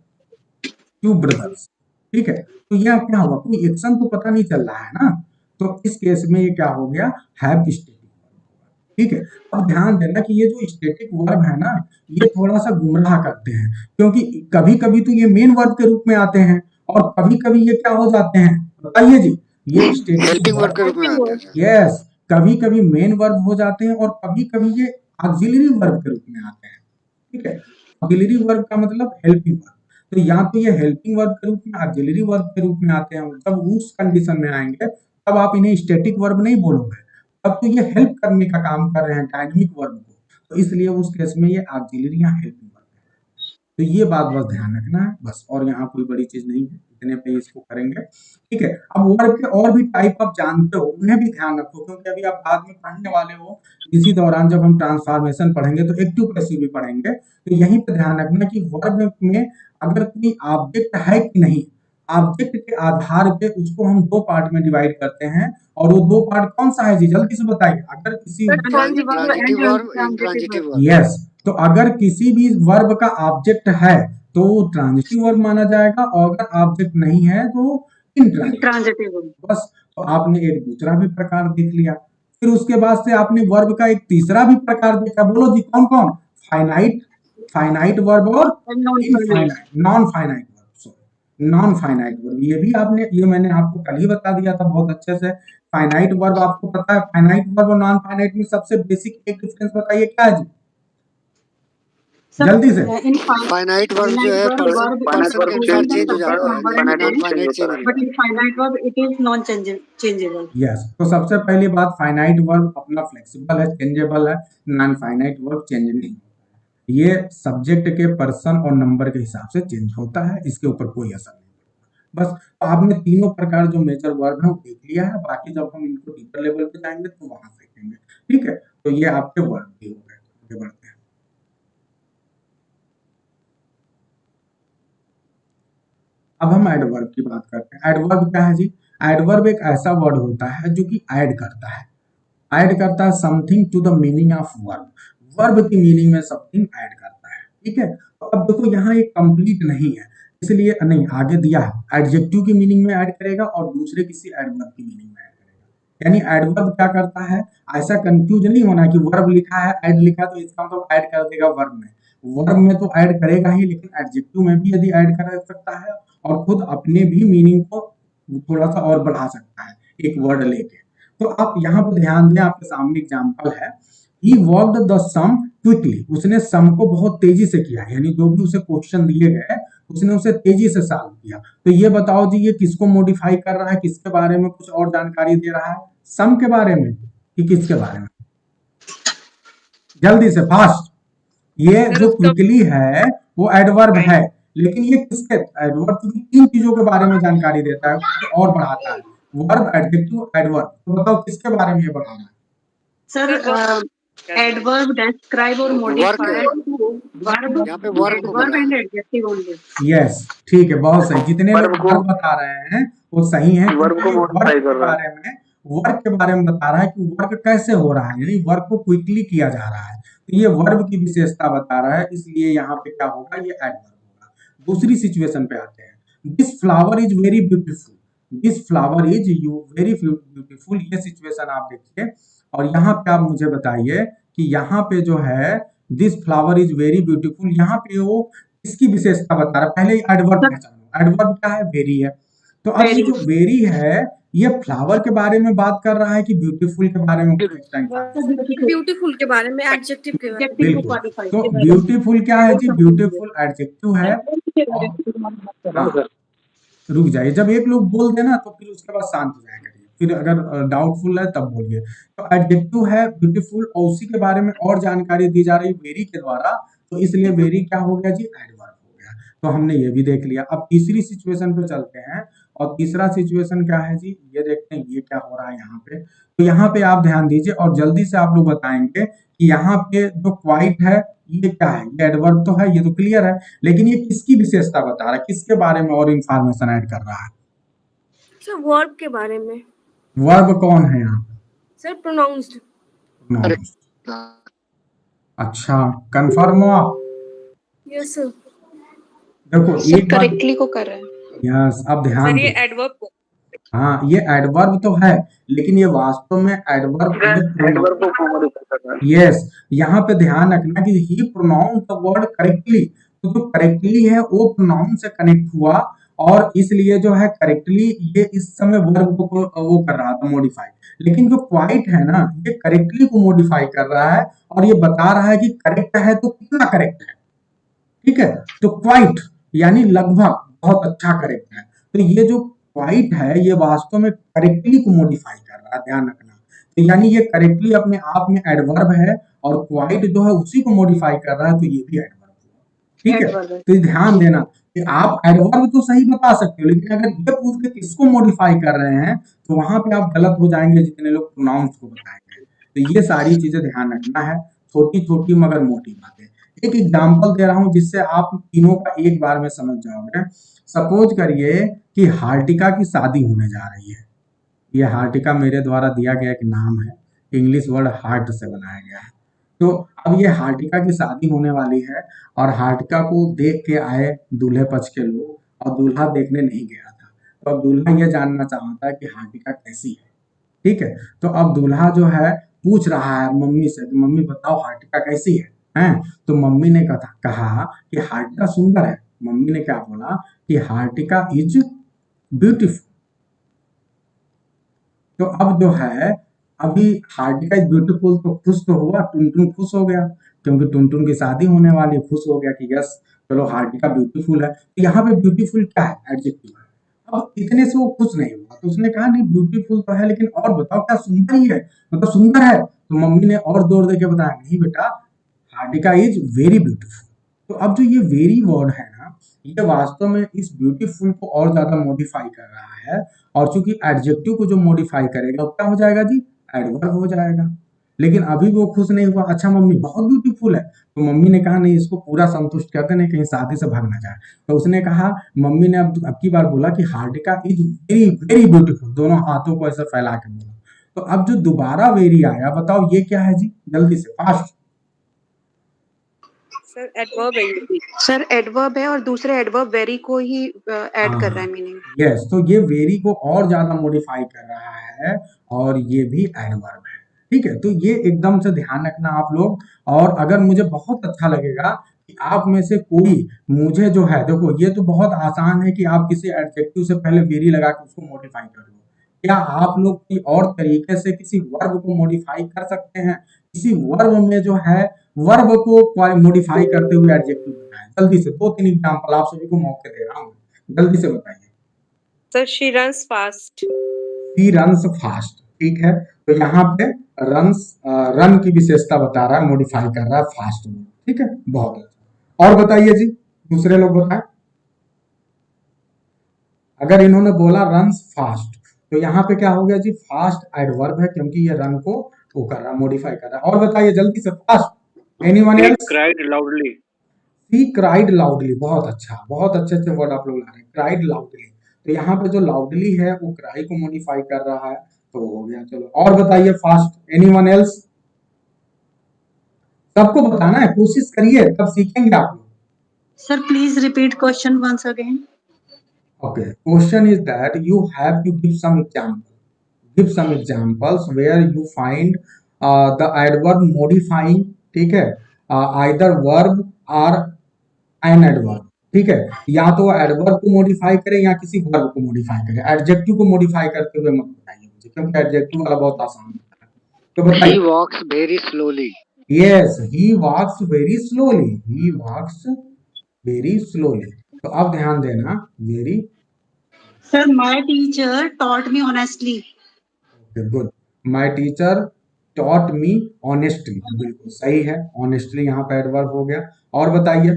2 ब्रदर्स। ठीक है, तो यह क्या होगा? कोई एक्शन तो पता नहीं चल रहा है ना, तो इस केस में ये क्या हो गया? Have static. ठीक है, अब ध्यान देना कि ये जो स्टैटिक वर्ब है ना, ये थोड़ा सा गुमराह करते हैं, क्योंकि कभी कभी तो ये मेन वर्ब के रूप में आते हैं और कभी कभी ये क्या हो जाते हैं? बताइए जी। ये स्टैटिक हेल्पिंग वर्ब के रूप में आते हैं सर। यस, कभी कभी मेन वर्ब हो जाते हैं और कभी कभी ये ऑक्सिलरी वर्ब के रूप में आते हैं। ठीक है, ऑक्सिलरी वर्ब का मतलब हेल्पिंग वर्ब। तो या तो ये हेल्पिंग वर्ब के रूप में, ऑक्सिलरी वर्ब के रूप में आते हैं। जब उस कंडीशन में आएंगे तब आप इन्हें स्टैटिक वर्ब नहीं बोलोगे, तब तो ये हेल्प करने का काम कर रहे हैं डायनेमिक वर्ब को, तो इसलिए उस केस में ये ऑक्सिलरी या हेल्पिंग वर्ब है। तो ये बात बस ध्यान रखना है बस, और यहाँ कोई बड़ी चीज नहीं है, इतने पे इसको करेंगे। ठीक है, अब वर्ब के और भी टाइप आप जानते हो, उन्हें भी ध्यान रखो, क्योंकि अभी आप बाद में पढ़ने वाले हो। इसी दौरान जब हम ट्रांसफॉर्मेशन पढ़ेंगे तो एक्टिव पैसिव भी पढ़ेंगे, तो यहीं पे ध्यान रखना कि वर्ब में अगर कोई ऑब्जेक्ट है कि नहीं, ऑब्जेक्ट के आधार पे उसको हम 2 पार्ट में डिवाइड करते हैं। और वो 2 पार्ट कौन सा है जी? जल्दी से बताइए। अगर किसी transitive verb, intransitive verb. Yes, तो अगर किसी भी वर्ब का ऑब्जेक्ट है तो वो ट्रांजिटिव वर्ब माना जाएगा, और अगर ऑब्जेक्ट नहीं है तो इंट्रांजिटिव वर्ब। बस, तो आपने एक दूसरा भी प्रकार देख लिया। फिर उसके बाद से आपने वर्ब का एक तीसरा भी प्रकार देखा। बोलो जी कौन कौन? फाइनाइट, फाइनाइट वर्ब और infinite, non finite verb. Non finite verb, ये भी आपने, ये मैंने आपको कल ही बता दिया था बहुत अच्छे से। फाइनाइट वर्ब आपको पता है, फाइनाइट वर्ब और नॉन फाइनाइट में सबसे बेसिक एक डिफरेंस बताइए क्या है जी? जल्दी से। फाइनाइट वर्ब जो है पर्सन के अनुसार चेंज हो जाता है, लेकिन नॉन फाइनाइट चेंज नहीं बट होता। इन finite verb it is non changeable. Yes, तो सबसे पहली बात, फाइनाइट वर्ब अपना फ्लेक्सिबल है, चेंजेबल है। नॉन फाइनाइट वर्ब चेंज नहीं होता है, ये सब्जेक्ट के पर्सन और नंबर के हिसाब से चेंज होता है, इसके ऊपर कोई असर नहीं पड़ता। बस, तो आपने तीनों प्रकार जो मेजर वर्ब है वो देख लिया है, बाकी जब हम इनको डीपर लेवल पे जाएंगे तो वहां सीखेंगे। ठीक है, तो ये आपके वर्ब भी हो गए। आगे बढ़ते हैं। अब हम एडवर्ब की बात करते हैं। एडवर्ब क्या है जी? एडवर्ब एक ऐसा वर्ड होता है जो कि ऐड करता है, ऐड करता है something to the meaning of verb. Verb की मीनिंग में समथिंग ऐड करता है। ठीक है, तो अब देखो यहाँ एक कंप्लीट नहीं है, इसलिए नहीं आगे दिया है एडजेक्टिव की मीनिंग में ऐड करेगा और दूसरे किसी एडवर्ब की मीनिंग में ऐड करेगा। यानी एडवर्ब क्या करता है? ऐसा कंफ्यूज नहीं होना कि वर्ब लिखा है, ऐड लिखा तो इसका मतलब ऐड कर देगा वर्ब में। वर्ब में तो ऐड करेगा ही, लेकिन एडजेक्टिव में भी यदि ऐड कर सकता है और खुद अपने भी मीनिंग को थोड़ा सा और बढ़ा सकता है एक वर्ड लेके। तो आप यहाँ पर ध्यान दें, आपके सामने एग्जाम्पल है। He worked the sum quickly, उसने सम को बहुत तेजी से किया, यानी जो भी उसे क्वेश्चन दिए गए उसने उसे तेजी से सॉल्व किया। तो ये बताओ जी, ये किसको मॉडिफाई कर रहा है, किसके बारे में कुछ और जानकारी दे रहा है? सम के बारे में कि किसके बारे में? जल्दी से फास्ट। ये जो क्विकली है वो एडवर्ब है, लेकिन ये किसके एडवर्ब की तीन चीजों के बारे में जानकारी देता है और बढ़ाता है, वर्ब, एडजेक्टिव, एडवर्ब। तो बताओ किसके बारे में ये बता रहा है? सर एडवर्ब, डिस्क्राइब और मॉडिफाई, यहाँ पे वर्ब को verb and adjective only. Yes, ठीक है, बहुत सही। जितने लोग वर्ब बता रहे हैं वो सही है, वर्ब के बारे में, वर्क के बारे में बता रहा है कि वर्क कैसे हो रहा है, यानी वर्क को क्विकली किया जा रहा है। तो ये वर्ब की विशेषता बता रहा है, इसलिए यहाँ पे क्या होगा, ये एडवर्ब होगा। दूसरी सिचुएशन पे आते हैं, this flower is very beautiful, this flower is very beautiful. ये सिचुएशन आप देखिए और यहाँ पे आप मुझे बताइए कि यहाँ पे जो है this flower is very beautiful, यहाँ पे वो किसकी विशेषता बता रहा है? पहले एडवर्ब पहचानो, एडवर्ब क्या है? वेरी है। तो अब ये जो वेरी है ये फ्लावर के बारे में बात कर रहा है कि ब्यूटीफुल के बारे में? ब्यूटीफुल के बारे में, एडजेक्टिव के बारे में। बिल्कुल, तो ब्यूटीफुल क्या है जी? ब्यूटीफुल एडजेक्टिव है। रुक जाइए, जब एक लोग बोल देना तो फिर उसके बाद शांत हो जाया करिए, फिर अगर डाउटफुल है तब बोलिए। तो एडजेक्टिव है ब्यूटीफुल और उसी के बारे में और जानकारी दी जा रही है वेरी के द्वारा, तो इसलिए वेरी क्या हो गया जी? एडवर्ब हो गया। तो हमने ये भी देख लिया। अब तीसरी सिचुएशन पे चलते हैं और तीसरा सिचुएशन क्या है जी? ये देखते हैं ये क्या हो रहा है यहाँ पे। तो यहाँ पे आप ध्यान दीजिए और जल्दी से आप लोग बताएंगे कि यहाँ पे जो क्वाइट है ये क्या है? ये एडवर्ब तो है, ये तो क्लियर है, लेकिन ये किसकी विशेषता बता रहा है, किसके बारे में और इंफॉर्मेशन ऐड कर रहा है? सर वर्ब के बारे में। वर्ब कौन है यहाँ पे? Sir pronounced. अच्छा, कंफर्म हो आप? Yes sir. देखो एक बात, करेक्टली को कर रहे हैं। यस, अब ध्यान सर ये दो। एडवर्ब हाँ, ये एडवर्ब तो है, लेकिन ये वास्तव में एडवर्ब, यस, यहाँ पे ध्यान रखना कि ही प्रोनाउंस द वर्ड करेक्टली। तो जो करेक्टली है वो प्रोनाउन से कनेक्ट हुआ और इसलिए जो है करेक्टली ये इस समय वर्ब को वो कर रहा था, मॉडिफाई। लेकिन जो क्वाइट है ना, ये करेक्टली को मॉडिफाई कर रहा है और ये बता रहा है कि करेक्ट है तो कितना करेक्ट है। ठीक है, तो क्वाइट यानी लगभग, बहुत अच्छा करेक्ट है। तो ये जो क्वाइट है ये वास्तव में करेक्टली को मॉडिफाई कर रहा है, ध्यान रखना। तो यानी ये करेक्टली अपने आप में एडवर्ब है और क्वाइट जो है उसी को मॉडिफाई कर रहा है, तो ये भी एडवर्ब हुआ। ठीक है, तो ध्यान देना कि आप एडवर्ब तो सही बता सकते हो, लेकिन अगर ये पूछ के किसको मॉडिफाई कर रहे हैं तो वहां पे आप गलत हो जाएंगे, जितने लोग प्रोनाउंस को बताएंगे। तो ये सारी चीजें ध्यान रखना है, छोटी छोटी मगर मोटी बातें। एक एग्जाम्पल दे रहा हूं जिससे आप तीनों का एक बार में समझ जाओगे। सपोज करिए कि हार्टिका की शादी होने जा रही है। ये हार्टिका मेरे द्वारा दिया गया एक नाम है, इंग्लिश वर्ड हार्ट से बनाया गया है। तो अब ये हार्टिका की शादी होने वाली है और हार्टिका को देख के आए दूल्हे पक्ष के लोग और दूल्हा देखने नहीं गया था। तो अब दूल्हा ये जानना चाहता है कि हार्टिका कैसी है। ठीक है, तो अब दूल्हा जो है पूछ रहा है मम्मी से कि मम्मी बताओ हार्टिका कैसी है, हैं? तो मम्मी ने कहा कि हार्टिका सुंदर है। मम्मी ने क्या बोला कि हार्टिका इज ब्यूटीफुल। तो अब जो है अभी हार्टिका इज ब्यूटीफुल तो खुश तो हुआ, टुनटुन खुश हो गया क्योंकि टुनटुन की शादी होने वाली, खुश हो गया कि यस चलो हार्टिका ब्यूटीफुल है। तो यहाँ पे ब्यूटीफुल क्या है? एडजेक्टिव है। अब इतने से वो खुश नहीं हुआ, तो उसने कहा नहीं ब्यूटीफुल तो है लेकिन और बताओ क्या सुंदर ही है, मतलब सुंदर है। तो मम्मी ने और जोर देके बताया नहीं बेटा, हार्टिका इज वेरी ब्यूटीफुल। तो अब जो ये वेरी वर्ड है ना, ये वास्तव में इस ब्यूटीफुल को और ज्यादा मॉडिफाई कर रहा है और चूंकि एडजेक्टिव को जो मॉडिफाई करेगा क्या हो जाएगा जी? एडवर्ब हो जाएगा। लेकिन अभी वो खुश नहीं हुआ, अच्छा मम्मी बहुत ब्यूटीफुल है। तो मम्मी ने कहा नहीं इसको पूरा संतुष्ट करते नहीं, कहीं शादी से भाग ना जाए। तो उसने कहा, मम्मी ने अब की बार बोला कि हार्टिका इज वेरी वेरी ब्यूटीफुल, दोनों हाथों को ऐसे फैला के बोला। तो अब जो दोबारा वेरी आया, बताओ ये क्या है जी? जल्दी से फास्ट। सर एडवर्ब है। सर एडवर्ब है और दूसरे एडवर्ब वेरी को ही ऐड कर रहा है मीनिंग। यस, तो ये वेरी को और ज्यादा मॉडिफाई कर रहा है और ये भी एडवर्ब है। ठीक है, तो ये एकदम से ध्यान रखना आप लोग। और अगर मुझे बहुत अच्छा लगेगा कि आप में से कोई मुझे जो है, देखो ये तो बहुत आसान है कि आप किसी एडजेक्टिव से पहले वेरी लगा के उसको मॉडिफाई कर लो। क्या आप लोग की और तरीके से किसी वर्ब को मॉडिफाई कर सकते हैं? किसी वर्ब में जो है वर्ब को मॉडिफाई करते हुए एडजेक्टिव बनाएं। जल्दी से 2-3 एग्जांपल आप सभी को मौके दे रहा हूँ, जल्दी से बताइए। Sir she runs fast. She runs fast. ठीक है, तो यहाँ पे रन की विशेषता बता रहा है, मॉडिफाई कर रहा है फास्ट। ठीक है, बहुत अच्छा। और बताइए जी, दूसरे लोग बताएं। अगर इन्होंने बोला रन्स फास्ट, तो यहाँ पे क्या हो गया जी, फास्ट एडवर्ब है, क्योंकि ये रन को वो कर रहा, मॉडिफाई कर रहा है। और बताइए जल्दी से, fast. Anyone else? Cried loudly. He cried loudly, बहुत अच्छा, बहुत अच्छे अच्छे वर्ड आप लोग ला रहे हैं। क्राइड लाउडली, तो यहाँ पे जो लाउडली है वो क्राई को मॉडिफाई कर रहा है, तो हो गया। चलो और बताइए फास्ट। Anyone else? सबको बताना है, कोशिश करिए, तब सीखेंगे आप लोग। Sir please repeat question once again. Okay, question is that you have to give some example. Give some examples where you find the adverb modifying, ठीक है, either verb or an adverb, ठीक है, या तो एडवर्ब को modify करे या किसी वर्ब को मॉडिफाई करे। एडजेक्टिव को मॉडिफाई करते हुए मत बताइए मुझे, क्योंकि एडजेक्टिव वाला बहुत आसान होता है। तो बताइए। He walks very slowly. Yes, he walks very slowly. He walks very slowly. तो अब ध्यान देना, very sir my teacher taught me honestly. Good. My teacher taught me honestly, बिल्कुल सही है। ऑनेस्टली यहाँ पे एडवर्ब हो गया। और बताइए,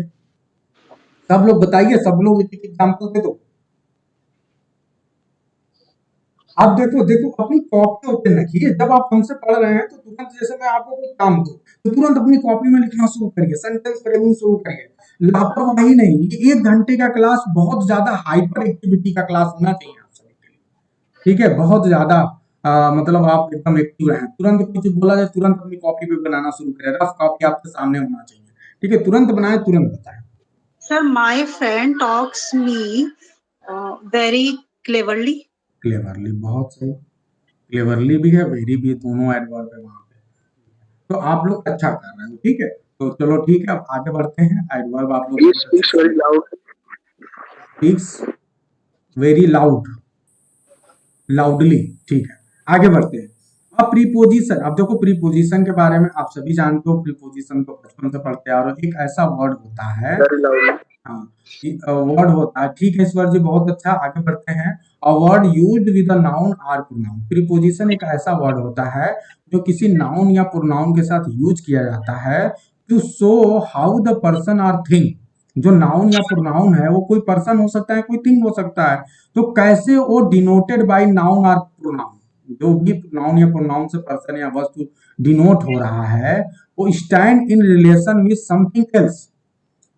सब लोग बताइए, सब लोग एक एग्जांपल दे दो। अब देखो देखो, अपनी कॉपी ओपन रखिए। जब आप हमसे पढ़ रहे हैं तो तुरंत, जैसे मैं आपको कोई काम दूं तो तुरंत अपनी कॉपी में लिखना शुरू करिए, सेंटेंस फ्रेमिंग शुरू करिए। लापरवाही नहीं। ये 1 घंटे का क्लास बहुत ज्यादा हाइपर एक्टिविटी का क्लास होना चाहिए आप सभी के लिए, ठीक है, बहुत ज्यादा मतलब आप एकदम एक्टिव रहें। तुरंत कुछ बोला जाए, तुरंत अपनी कॉपी पे बनाना शुरू करें। रफ कॉपी आपके सामने होना चाहिए, ठीक है, तुरंत बनाए, तुरंत बताएं। Sir my friend talks me very cleverly. Cleverly, बहुत सही। क्लेवरली भी है, वेरी भी है, दोनों एडवर्ब है वहां पे। तो आप लोग अच्छा कर रहे हो, ठीक है। तो चलो ठीक है, अब आगे बढ़ते हैं। एडवर्ब आप लोग Speaks very loud. Speaks very loud, loudly, ठीक है। आगे बढ़ते हैं। अब प्रीपोजिशन। अब देखो, प्रीपोजिशन के बारे में आप सभी जानते हो, प्रीपोजिशन को बचपन से पढ़ते आ रहे हो। एक ऐसा वर्ड होता है, Very loudly. हाँ, वर्ड होता है, ठीक है ईश्वर जी, बहुत अच्छा। आगे बढ़ते हैं। अ word used with a noun और प्रोनाउन। प्रीपोजिशन एक ऐसा वर्ड होता है जो किसी नाउन या प्रोनाउन के साथ यूज किया जाता है to show how the person or thing. जो नाउन या प्रोनाउन है वो कोई पर्सन हो सकता है, कोई थिंग हो सकता है, तो कैसे वो डिनोटेड बाय नाउन और प्रोनाउन, जो भी नाउन या प्रोनाउन से पर्सन या वस्तु डिनोट हो रहा है, वो stand in relation with something else,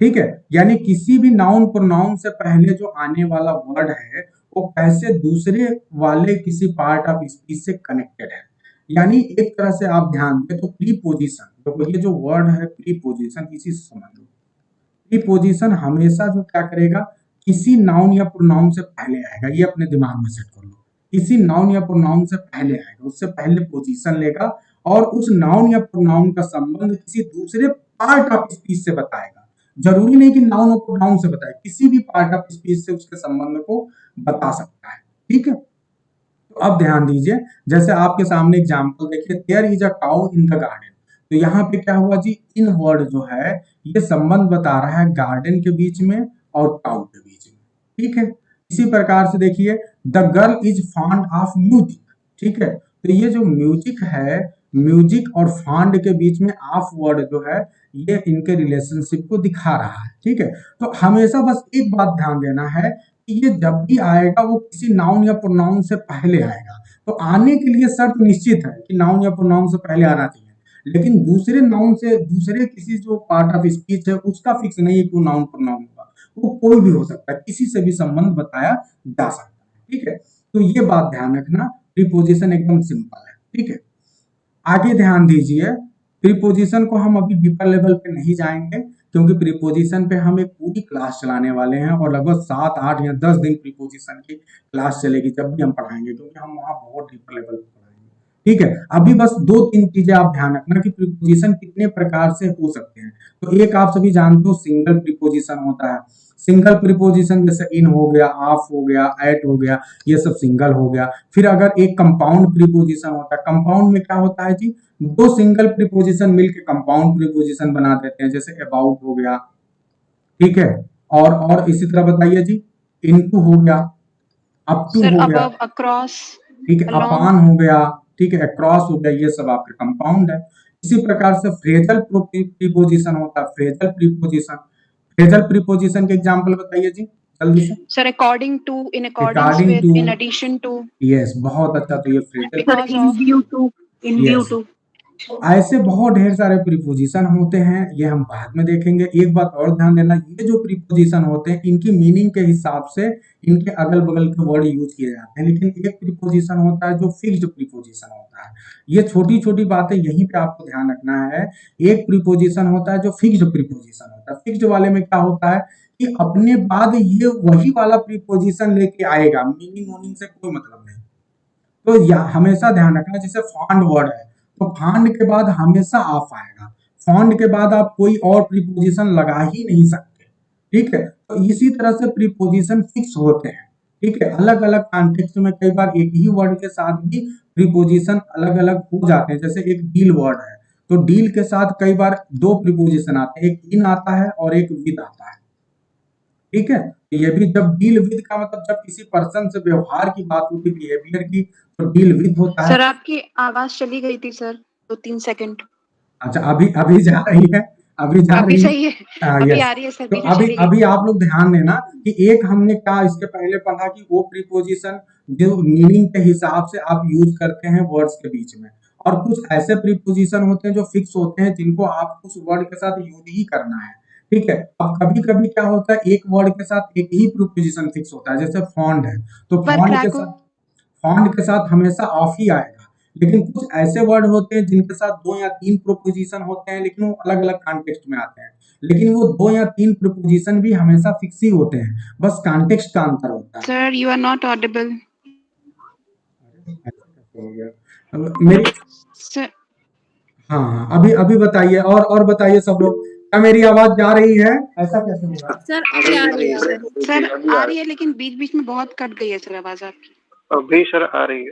ठीक है। यानी किसी भी नाउन प्रोनाउन से पहले जो आने वाला वर्ड है वो कैसे दूसरे वाले किसी पार्ट ऑफ स्पीच से कनेक्टेड है। यानी एक तरह से आप ध्यान दें तो प्रीपोजिशन, तो ये जो वर्ड है प्रीपोजिशन, इसी से समझ लो। प्रीपोजिशन हमेशा जो क्या करेगा, किसी नाउन या प्रोनाउन से पहले आएगा। ये अपने दिमाग में सेट कर लो, किसी नाउन या प्रोनाउन से पहले आएगा, उससे पहले पोजीशन लेगा और उस नाउन या प्रोनाउन का संबंध किसी दूसरे पार्ट ऑफ स्पीच से बताएगा। जरूरी नहीं कि नाउन और प्रोनाउन से बताए, किसी भी पार्ट ऑफ स्पीच से उसके संबंध को बता सकता है, ठीक है। तो अब ध्यान दीजिए, जैसे आपके सामने एग्जांपल देखिए, there is a cow in the garden. तो यहाँ पे क्या हुआ जी, इन वर्ड जो है ये संबंध बता रहा है गार्डन के बीच में और काउ के बीच में, ठीक है। इसी प्रकार से देखिए, the girl is fond of music, ठीक है। तो ये जो म्यूजिक है, म्यूजिक और फॉन्ड के बीच में ऑफ वर्ड जो है, ये इनके रिलेशनशिप को दिखा रहा है, ठीक है। तो हमेशा बस एक बात ध्यान देना है कि ये जब भी आएगा वो किसी नाउन या प्रोनाउन से पहले आएगा। तो आने के लिए शर्त निश्चित है कि नाउन या प्रोनाउन से पहले आना चाहिए, लेकिन दूसरे नाउन से, दूसरे किसी जो पार्ट ऑफ स्पीच है उसका फिक्स नहीं है कि वो नाउन प्रोनाउन होगा, वो कोई भी हो सकता है, किसी से भी संबंध बताया जा सकता है, ठीक है। तो ये बात ध्यान रखना, प्रीपोजिशन एकदम सिंपल है, ठीक है। आगे ध्यान दीजिए, प्रीपोजिशन को हम अभी डीपर लेवल पे नहीं जाएंगे, क्योंकि प्रीपोजिशन पे हम एक पूरी क्लास चलाने वाले हैं और लगभग 7, 8 या 10 दिन प्रीपोजिशन की क्लास चलेगी जब भी हम पढ़ाएंगे, क्योंकि हम वहाँ बहुत डीपर लेवल पे पढ़ाएंगे, ठीक है। अभी बस 2-3 चीजें आप ध्यान रखना कि प्रीपोजिशन कितने प्रकार से हो सकते हैं। तो एक आप सभी जानते हो, सिंगल प्रीपोजिशन होता है। सिंगल प्रीपोजिशन जैसे इन हो गया, ऑफ हो गया, एट हो गया, ये सब सिंगल हो गया। फिर अगर एक कंपाउंड प्रीपोजिशन होता है, कंपाउंड में क्या होता है जी, 2 सिंगल प्रीपोजिशन मिलके कंपाउंड प्रीपोजिशन बना देते हैं, जैसे अबाउट हो गया, ठीक है। और इसी तरह बताइए जी, इनटू हो गया, अप टू हो गया, above, across, ठीक है, along. अपान हो गया, ठीक है, अक्रॉस हो गया, ये सब आपके कंपाउंड है। इसी प्रकार से फ्रेजल प्रीपोजिशन होता है, फ्रेजल प्रीपोजिशन। फ्रेजल प्रीपोजिशन के एग्जांपल बताइए जी, जल्दी से। Sir according to, in accordance According with, to, in addition to, yes, बहुत अच्छा। तो ये phrases, because in of. Due to, in due yes, to. तो ऐसे बहुत ढेर सारे प्रीपोजिशन होते हैं, ये हम बाद में देखेंगे। एक बात और ध्यान देना, ये जो प्रीपोजिशन होते हैं इनकी मीनिंग के हिसाब से इनके अगल बगल के वर्ड यूज किए जाते हैं, लेकिन एक प्रीपोजिशन होता है जो फिक्स्ड प्रीपोजिशन होता है। ये छोटी छोटी बातें यहीं पे आपको ध्यान रखना है। एक प्रीपोजिशन होता है जो फिक्स्ड प्रीपोजिशन होता है। फिक्स्ड वाले में क्या होता है कि अपने बाद ये वही वाला प्रीपोजिशन लेके आएगा, मीनिंग वोनिंग से कोई मतलब नहीं। तो हमेशा ध्यान रखना, जैसे फांड वर्ड है तो फांड के बाद हमेशा ऑफ आएगा, फांड के बाद आप कोई और प्रीपोजिशन लगा ही नहीं सकते, ठीक है। तो इसी तरह से प्रीपोजिशन फिक्स होते हैं, ठीक है। अलग अलग कॉन्टेक्स्ट में कई बार एक ही वर्ड के साथ भी प्रीपोजिशन अलग अलग हो जाते हैं। जैसे एक डील वर्ड है तो डील के साथ कई बार दो प्रीपोजिशन आते हैं, एक इन आता है और एक विद आता है, ठीक है। ये भी जब डील विद का मतलब जब किसी पर्सन से व्यवहार की बात होती है, बिहेवियर की, तो डील विद होता है। सर आपकी आवाज चली गई थी सर 2-3 सेकंड। अच्छा, अभी अभी जा रही है, अभी जा अभी रही है। सही है, अभी यस, आ रही है सर, तो बीच में अभी चली गई। अभी आप लोग ध्यान देना कि एक हमने क्या इसके पहले पढ़ा कि वो प्रीपोजिशन जो मीनिंग के हिसाब से आप यूज करते हैं वर्ड्स के बीच में, और कुछ ऐसे प्रीपोजिशन होते हैं जो फिक्स होते हैं जिनको आप उस वर्ड के साथ यूज ही करना है, ठीक है। अब कभी कभी क्या होता है एक वर्ड के साथ एक ही प्रीपोजिशन फिक्स होता है, जैसे फॉन्ड है तो पर फॉन्ड के साथ हमेशा ऑफ ही आएगा। लेकिन कुछ ऐसे वर्ड होते हैं जिनके साथ 2 या 3 प्रीपोजिशन होते हैं, लेकिन वो अलग अलग कॉन्टेक्स्ट में आते हैं, लेकिन वो 2 या 3 प्रीपोजिशन भी हमेशा फिक्स ही होते हैं, बस कॉन्टेक्स्ट का अंतर होता है। Sir you are not audible. हो गया अब मेरी, सर हाँ, अभी अभी बताइए, और बताइए सब लोग, क्या मेरी आवाज जा रही है? ऐसा कैसे होगा? सर अभी आ आ रही रही है है सर। सर आ रही है लेकिन बीच बीच में बहुत कट गई है सर आवाज आपकी। अभी सर आ रही है।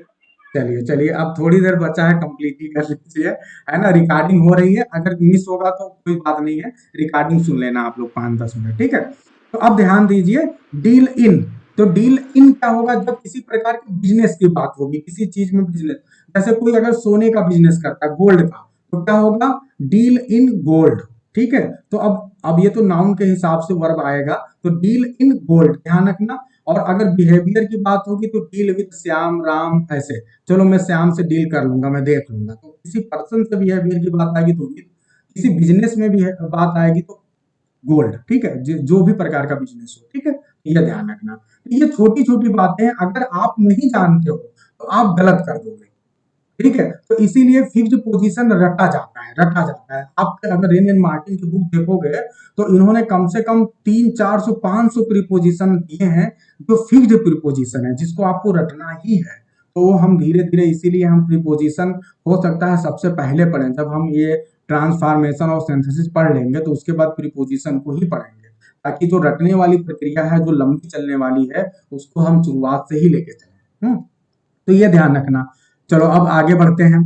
चलिए चलिए, अब थोड़ी देर बचा है, कंप्लीट ही कर लीजिए, है ना। रिकॉर्डिंग हो रही है, अगर मिस होगा तो कोई बात नहीं है, रिकॉर्डिंग सुन लेना आप लोग 5-10 मिनट, ठीक है। तो अब ध्यान दीजिए, डील इन, तो डील इन क्या होगा जब किसी प्रकार के बिजनेस की बात होगी, किसी चीज में बिजनेस, जैसे कोई अगर सोने का बिजनेस करता है, गोल्ड का, तो क्या होगा, डील इन गोल्ड, ठीक है। तो अब ये तो नाउन के हिसाब से वर्ब आएगा, तो डील इन गोल्ड, ध्यान रखना। और अगर बिहेवियर की बात होगी तो डील विद श्याम राम, ऐसे, चलो मैं श्याम से डील कर लूंगा, मैं देख लूंगा। तो किसी पर्सन से बिहेवियर की बात आएगी तो विद, किसी बिजनेस में भी बात आएगी तो गोल्ड, ठीक है, जो भी प्रकार का बिजनेस हो, ठीक है। ये ध्यान रखना, ये छोटी छोटी बातें अगर आप नहीं जानते हो तो आप गलत कर दोगे, ठीक है। तो इसीलिए फिक्स्ड पोजीशन रटा जाता है। आप अगर रेन एंड मार्टिन की बुक देखोगे तो इन्होंने कम से कम 300-400-500 प्रीपोजिशन दिए हैं जो फिक्स्ड प्रीपोजिशन है, जिसको आपको रटना ही है। तो वो हम धीरे धीरे, इसीलिए हम प्रीपोजिशन हो सकता है सबसे पहले पढ़ें, जब हम ये ट्रांसफॉर्मेशन और सिंथेसिस पढ़ लेंगे तो उसके बाद प्रीपोजिशन को ही पढ़ेंगे, ताकि जो रटने वाली प्रक्रिया है जो लंबी चलने वाली है उसको हम शुरुआत से ही लेके चलें। तो ये ध्यान रखना। चलो अब आगे बढ़ते हैं।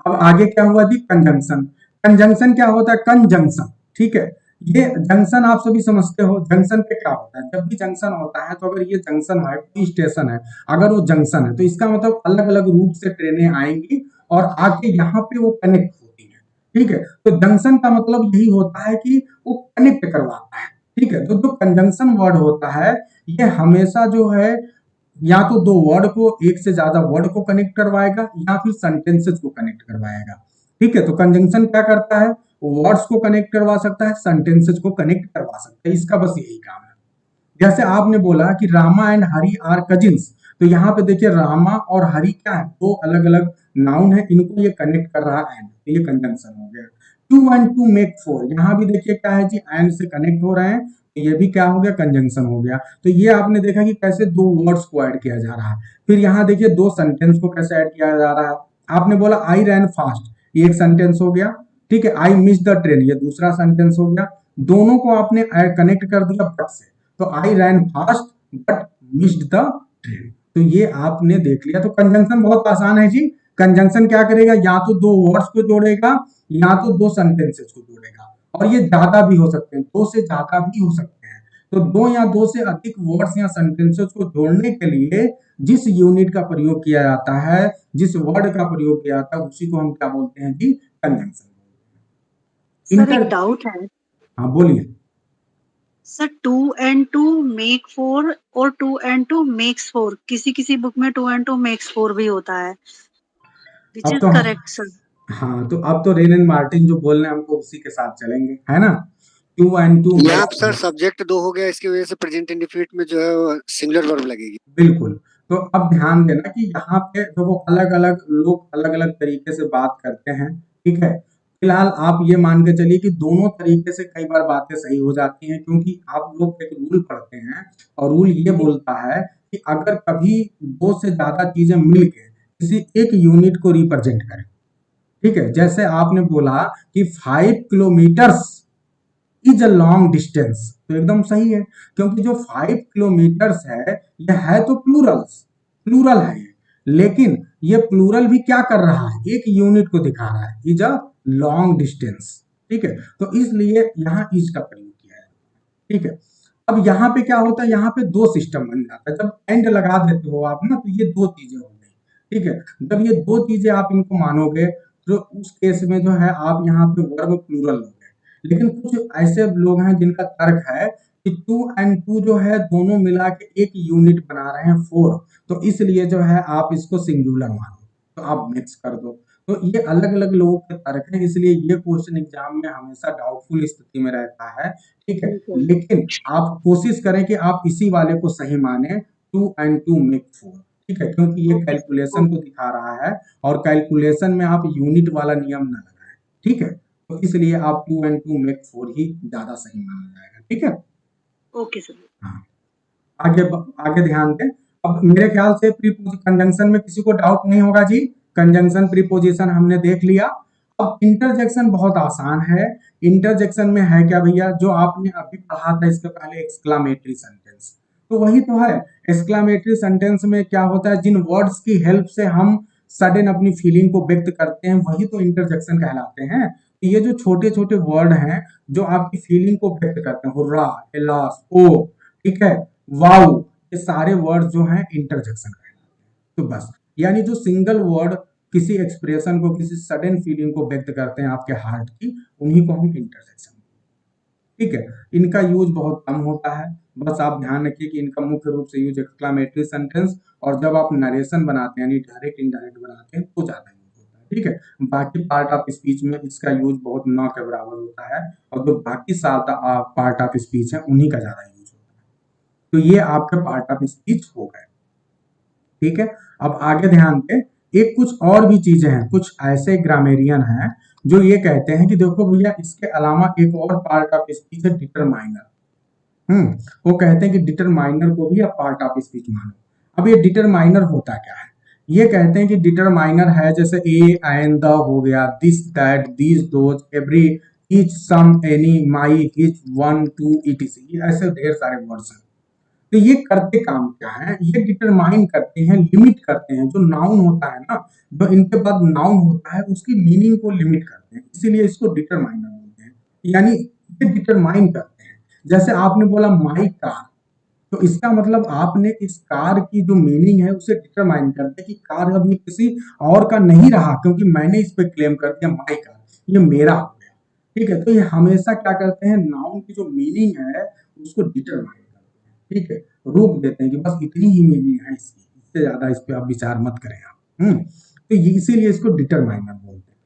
अब आगे क्या हुआ जी, कंजंक्शन। कंजंक्शन क्या होता है, कंजंक्शन, ठीक है। ये जंक्शन आप सभी समझते हो, जंक्शन पे क्या होता है, जब भी जंक्शन होता है तो अगर ये जंक्शन है, कोई स्टेशन है, अगर वो जंक्शन है तो इसका मतलब अलग अलग रूट से ट्रेनें आएंगी और आके यहाँ पे वो कनेक्ट होती है, ठीक है। तो जंक्शन का मतलब यही होता है कि वो कनेक्ट करवाता है, ठीक है। तो जो कंजंक्शन वर्ड होता है ये हमेशा जो है या तो दो वर्ड को, एक से ज्यादा वर्ड को कनेक्ट करवाएगा या फिर सेंटेंसेस को कनेक्ट करवाएगा, ठीक है। तो कंजंक्शन क्या करता है, वर्ड्स को कनेक्ट करवा सकता है, सेंटेंसेस को कनेक्ट करवा सकता है, इसका बस यही काम है। जैसे आपने बोला कि Rama and Hari are cousins, तो यहाँ पे देखिए रामा और हरि क्या है, दो अलग अलग नाउन है, इनको ये कनेक्ट कर रहा है एंड, तो ये कंजंक्शन हो गया। 2 and 2 मेक 4, यहाँ भी देखिए क्या है जी, एंड से कनेक्ट हो रहे हैं, ये भी क्या हो गया, कंजंक्शन हो गया। तो ये आपने देखा कि कैसे दो वर्ड्स को ऐड किया जा रहा है। फिर यहाँ देखिए दो सेंटेंस को कैसे ऐड किया जा रहा है। आपने बोला आई रैन फास्ट, ये एक सेंटेंस हो गया, ठीक है। आई मिस द ट्रेन, ये दूसरा सेंटेंस हो गया। दोनों को आपने कनेक्ट कर दिया बट से, तो I ran fast but missed the train, तो ये आपने देख लिया। तो कंजंक्शन बहुत आसान है जी। कंजंक्शन क्या करेगा, या तो दो वर्ड्स को जोड़ेगा या तो दो सेंटेंसेस को जोड़ेगा, और ये ज्यादा भी हो सकते हैं, दो से ज्यादा भी हो सकते हैं। तो दो या दो से अधिक वर्ड्स या सेंटेंसेस को जोड़ने के लिए जिस यूनिट का प्रयोग किया जाता है, जिस वर्ड का प्रयोग किया जाता है, उसी को हम क्या बोलते हैं जी, कंजंक्शन। सर एक डाउट है, हाँ बोलिए। सर 2 and 2 make 4 और 2 and 2 makes 4, किसी किसी बुक में 2 and 2 makes 4 भी होता है, विच अब इज तो करेक्ट सर। हाँ, तो अब तो रेन एंड मार्टिन जो बोल रहे हैं हमको उसी के साथ चलेंगे, है ना? 2 and 2 यहाँ makes सर 4। सब्जेक्ट 2 हो गया, इसकी वजह से प्रेजेंट इंडेफिनिट में जो है सिंगुलर वर्ब लगेगी। बिल्कुल। तो अब ध्यान देना कि यहाँ पे देखो अलग-अलग लोग अलग-अलग तरीके से बात करते हैं, ठीक है? फिलहाल आप ये मान के चलिए कि दोनों तरीके से कई बार बातें सही हो जाती हैं, क्योंकि आप लोग एक रूल पढ़ते हैं और रूल ये बोलता है कि अगर कभी 2 से ज़्यादा चीज़ें मिल के किसी एक यूनिट को रिप्रेजेंट करें, ठीक है? जैसे आपने बोला कि 5 kilometres is a long distance, तो एकदम सही है, क्योंकि जो 5 किलोमीटर्स है ये है तो प्लूरल है ये, लेकिन ये प्लूरल भी क्या कर रहा है, एक यूनिट को दिखा रहा है, इज अ लॉन्ग डिस्टेंस, ठीक है? तो इसलिए यहाँ इज का प्रयोग किया है, ठीक है? अब यहाँ पे क्या होता है, यहाँ पे दो सिस्टम बन जाता है, जब एंड लगा देते हो आप ना, तो ये दो चीजें हो गई, ठीक है? जब ये दो चीजें आप इनको मानोगे तो उस केस में जो है आप यहाँ पे वर्ब प्लूरल लोगे। लेकिन कुछ ऐसे लोग हैं जिनका तर्क है कि 2 and 2 जो है दोनों मिला के एक यूनिट बना रहे हैं 4, तो इसलिए जो है आप इसको सिंगुलर मानो, तो आप मिक्स कर दो। तो ये अलग-अलग लोगों के तर्क हैं, इसलिए ये क्वेश्चन एग्जाम में हमेशा डाउटफुल स्थिति में रहता है, ठीक है? लेकिन आप कोशिश करें कि आप इसी वाले को सही माने, 2 and 2 make 4, ठीक है? क्योंकि ये कैलकुलेशन को दिखा रहा है और कैलकुलेशन में आप यूनिट वाला नियम ना लगाएं, ठीक है? तो इसलिए आप 2 and 2 make 4 ही ज्यादा सही माना जाएगा, ठीक है? Okay sir. हाँ, आगे ध्यान दें। अब मेरे ख्याल से कंजंक्शन में किसी को डाउट नहीं होगा जी। कंजंक्शन प्रीपोजिशन हमने देख लिया। अब इंटरजेक्शन बहुत आसान है। इंटरजेक्शन में है क्या भैया, जो आपने अभी पढ़ा था इसके पहले, एक्सक्लामेटरी सेंटेंस, तो वही तो है। एक्सक्लामेटरी सेंटेंस में क्या होता है, जिन वर्ड्स की हेल्प से हम सडन अपनी फीलिंग को व्यक्त करते हैं वही तो इंटरजेक्शन कहलाते हैं। तो ये जो छोटे छोटे वर्ड हैं जो आपकी फीलिंग को व्यक्त करते हैं, हुर्रा, हेलास, ओ, ठीक है, वाउ, ये सारे वर्ड जो हैं इंटरजेक्शन कहलाते हैं। तो बस, यानी जो सिंगल वर्ड किसी एक्सप्रेशन को, किसी सडन फीलिंग को व्यक्त करते हैं आपके हार्ट की, उन्हीं को हम इंटरजेक्शन, ठीक है? इनका यूज बहुत कम होता है। बस आप ध्यान रखिए कि इनका मुख्य रूप से यूज एक्सक्लामेटरी सेंटेंस और जब आप नरेशन बनाते हैं, यानी डायरेक्ट इनडायरेक्ट बनाते हैं, तो ज्यादा यूज होता है, ठीक है? बाकी पार्ट ऑफ स्पीच में इसका यूज बहुत न के बराबर होता है और जो बाकी सात पार्ट ऑफ स्पीच है उन्हीं का ज्यादा यूज होता है। तो ये आपके पार्ट ऑफ स्पीच हो गए, ठीक है? अब आगे ध्यान दें, एक कुछ और भी चीजें हैं, कुछ ऐसे ग्रामेरियन हैं जो ये कहते हैं कि देखो भैया, इसके अलावा एक और पार्ट ऑफ स्पीच है डिटरमाइनर। वो कहते हैं कि डिटरमाइनर को भी आप पार्ट ऑफ स्पीच मानो। अब ये डिटरमाइनर होता क्या है? ये कहते हैं कि डिटरमाइनर है जैसे ए, एंड, द हो गया, this, that, these, those, every, each, some, any, my, which, one, two, ETC, ये ऐसे ढेर सारे वर्ड्स हैं। तो ये करते काम क्या है, ये डिटरमाइन करते हैं, लिमिट करते हैं। जो नाउन होता है ना, जो इनके बाद नाउन होता है, उसकी मीनिंग को लिमिट करते हैं, इसीलिए इसको डिटरमाइनर बोलते हैं। यानी ये डिटरमाइन करते हैं। जैसे आपने बोला माई कार, तो इसका मतलब आपने इस कार की जो मीनिंग है उसे डिटरमाइन करते हैं कि कार अब ये किसी और का नहीं रहा, क्योंकि मैंने इस पे क्लेम कर दिया माई कार, ये मेरा हो गया, ठीक है? तो ये हमेशा क्या करते हैं, नाउन की जो मीनिंग है उसको डिटरमाइन, ठीक है, रोक देते हैं कि बस इतनी ही मीनिंग है इसकी, इससे ज्यादा इस पे आप विचार मत करें आप। तो इसीलिए इसको डिटरमाइनर बोलते हैं।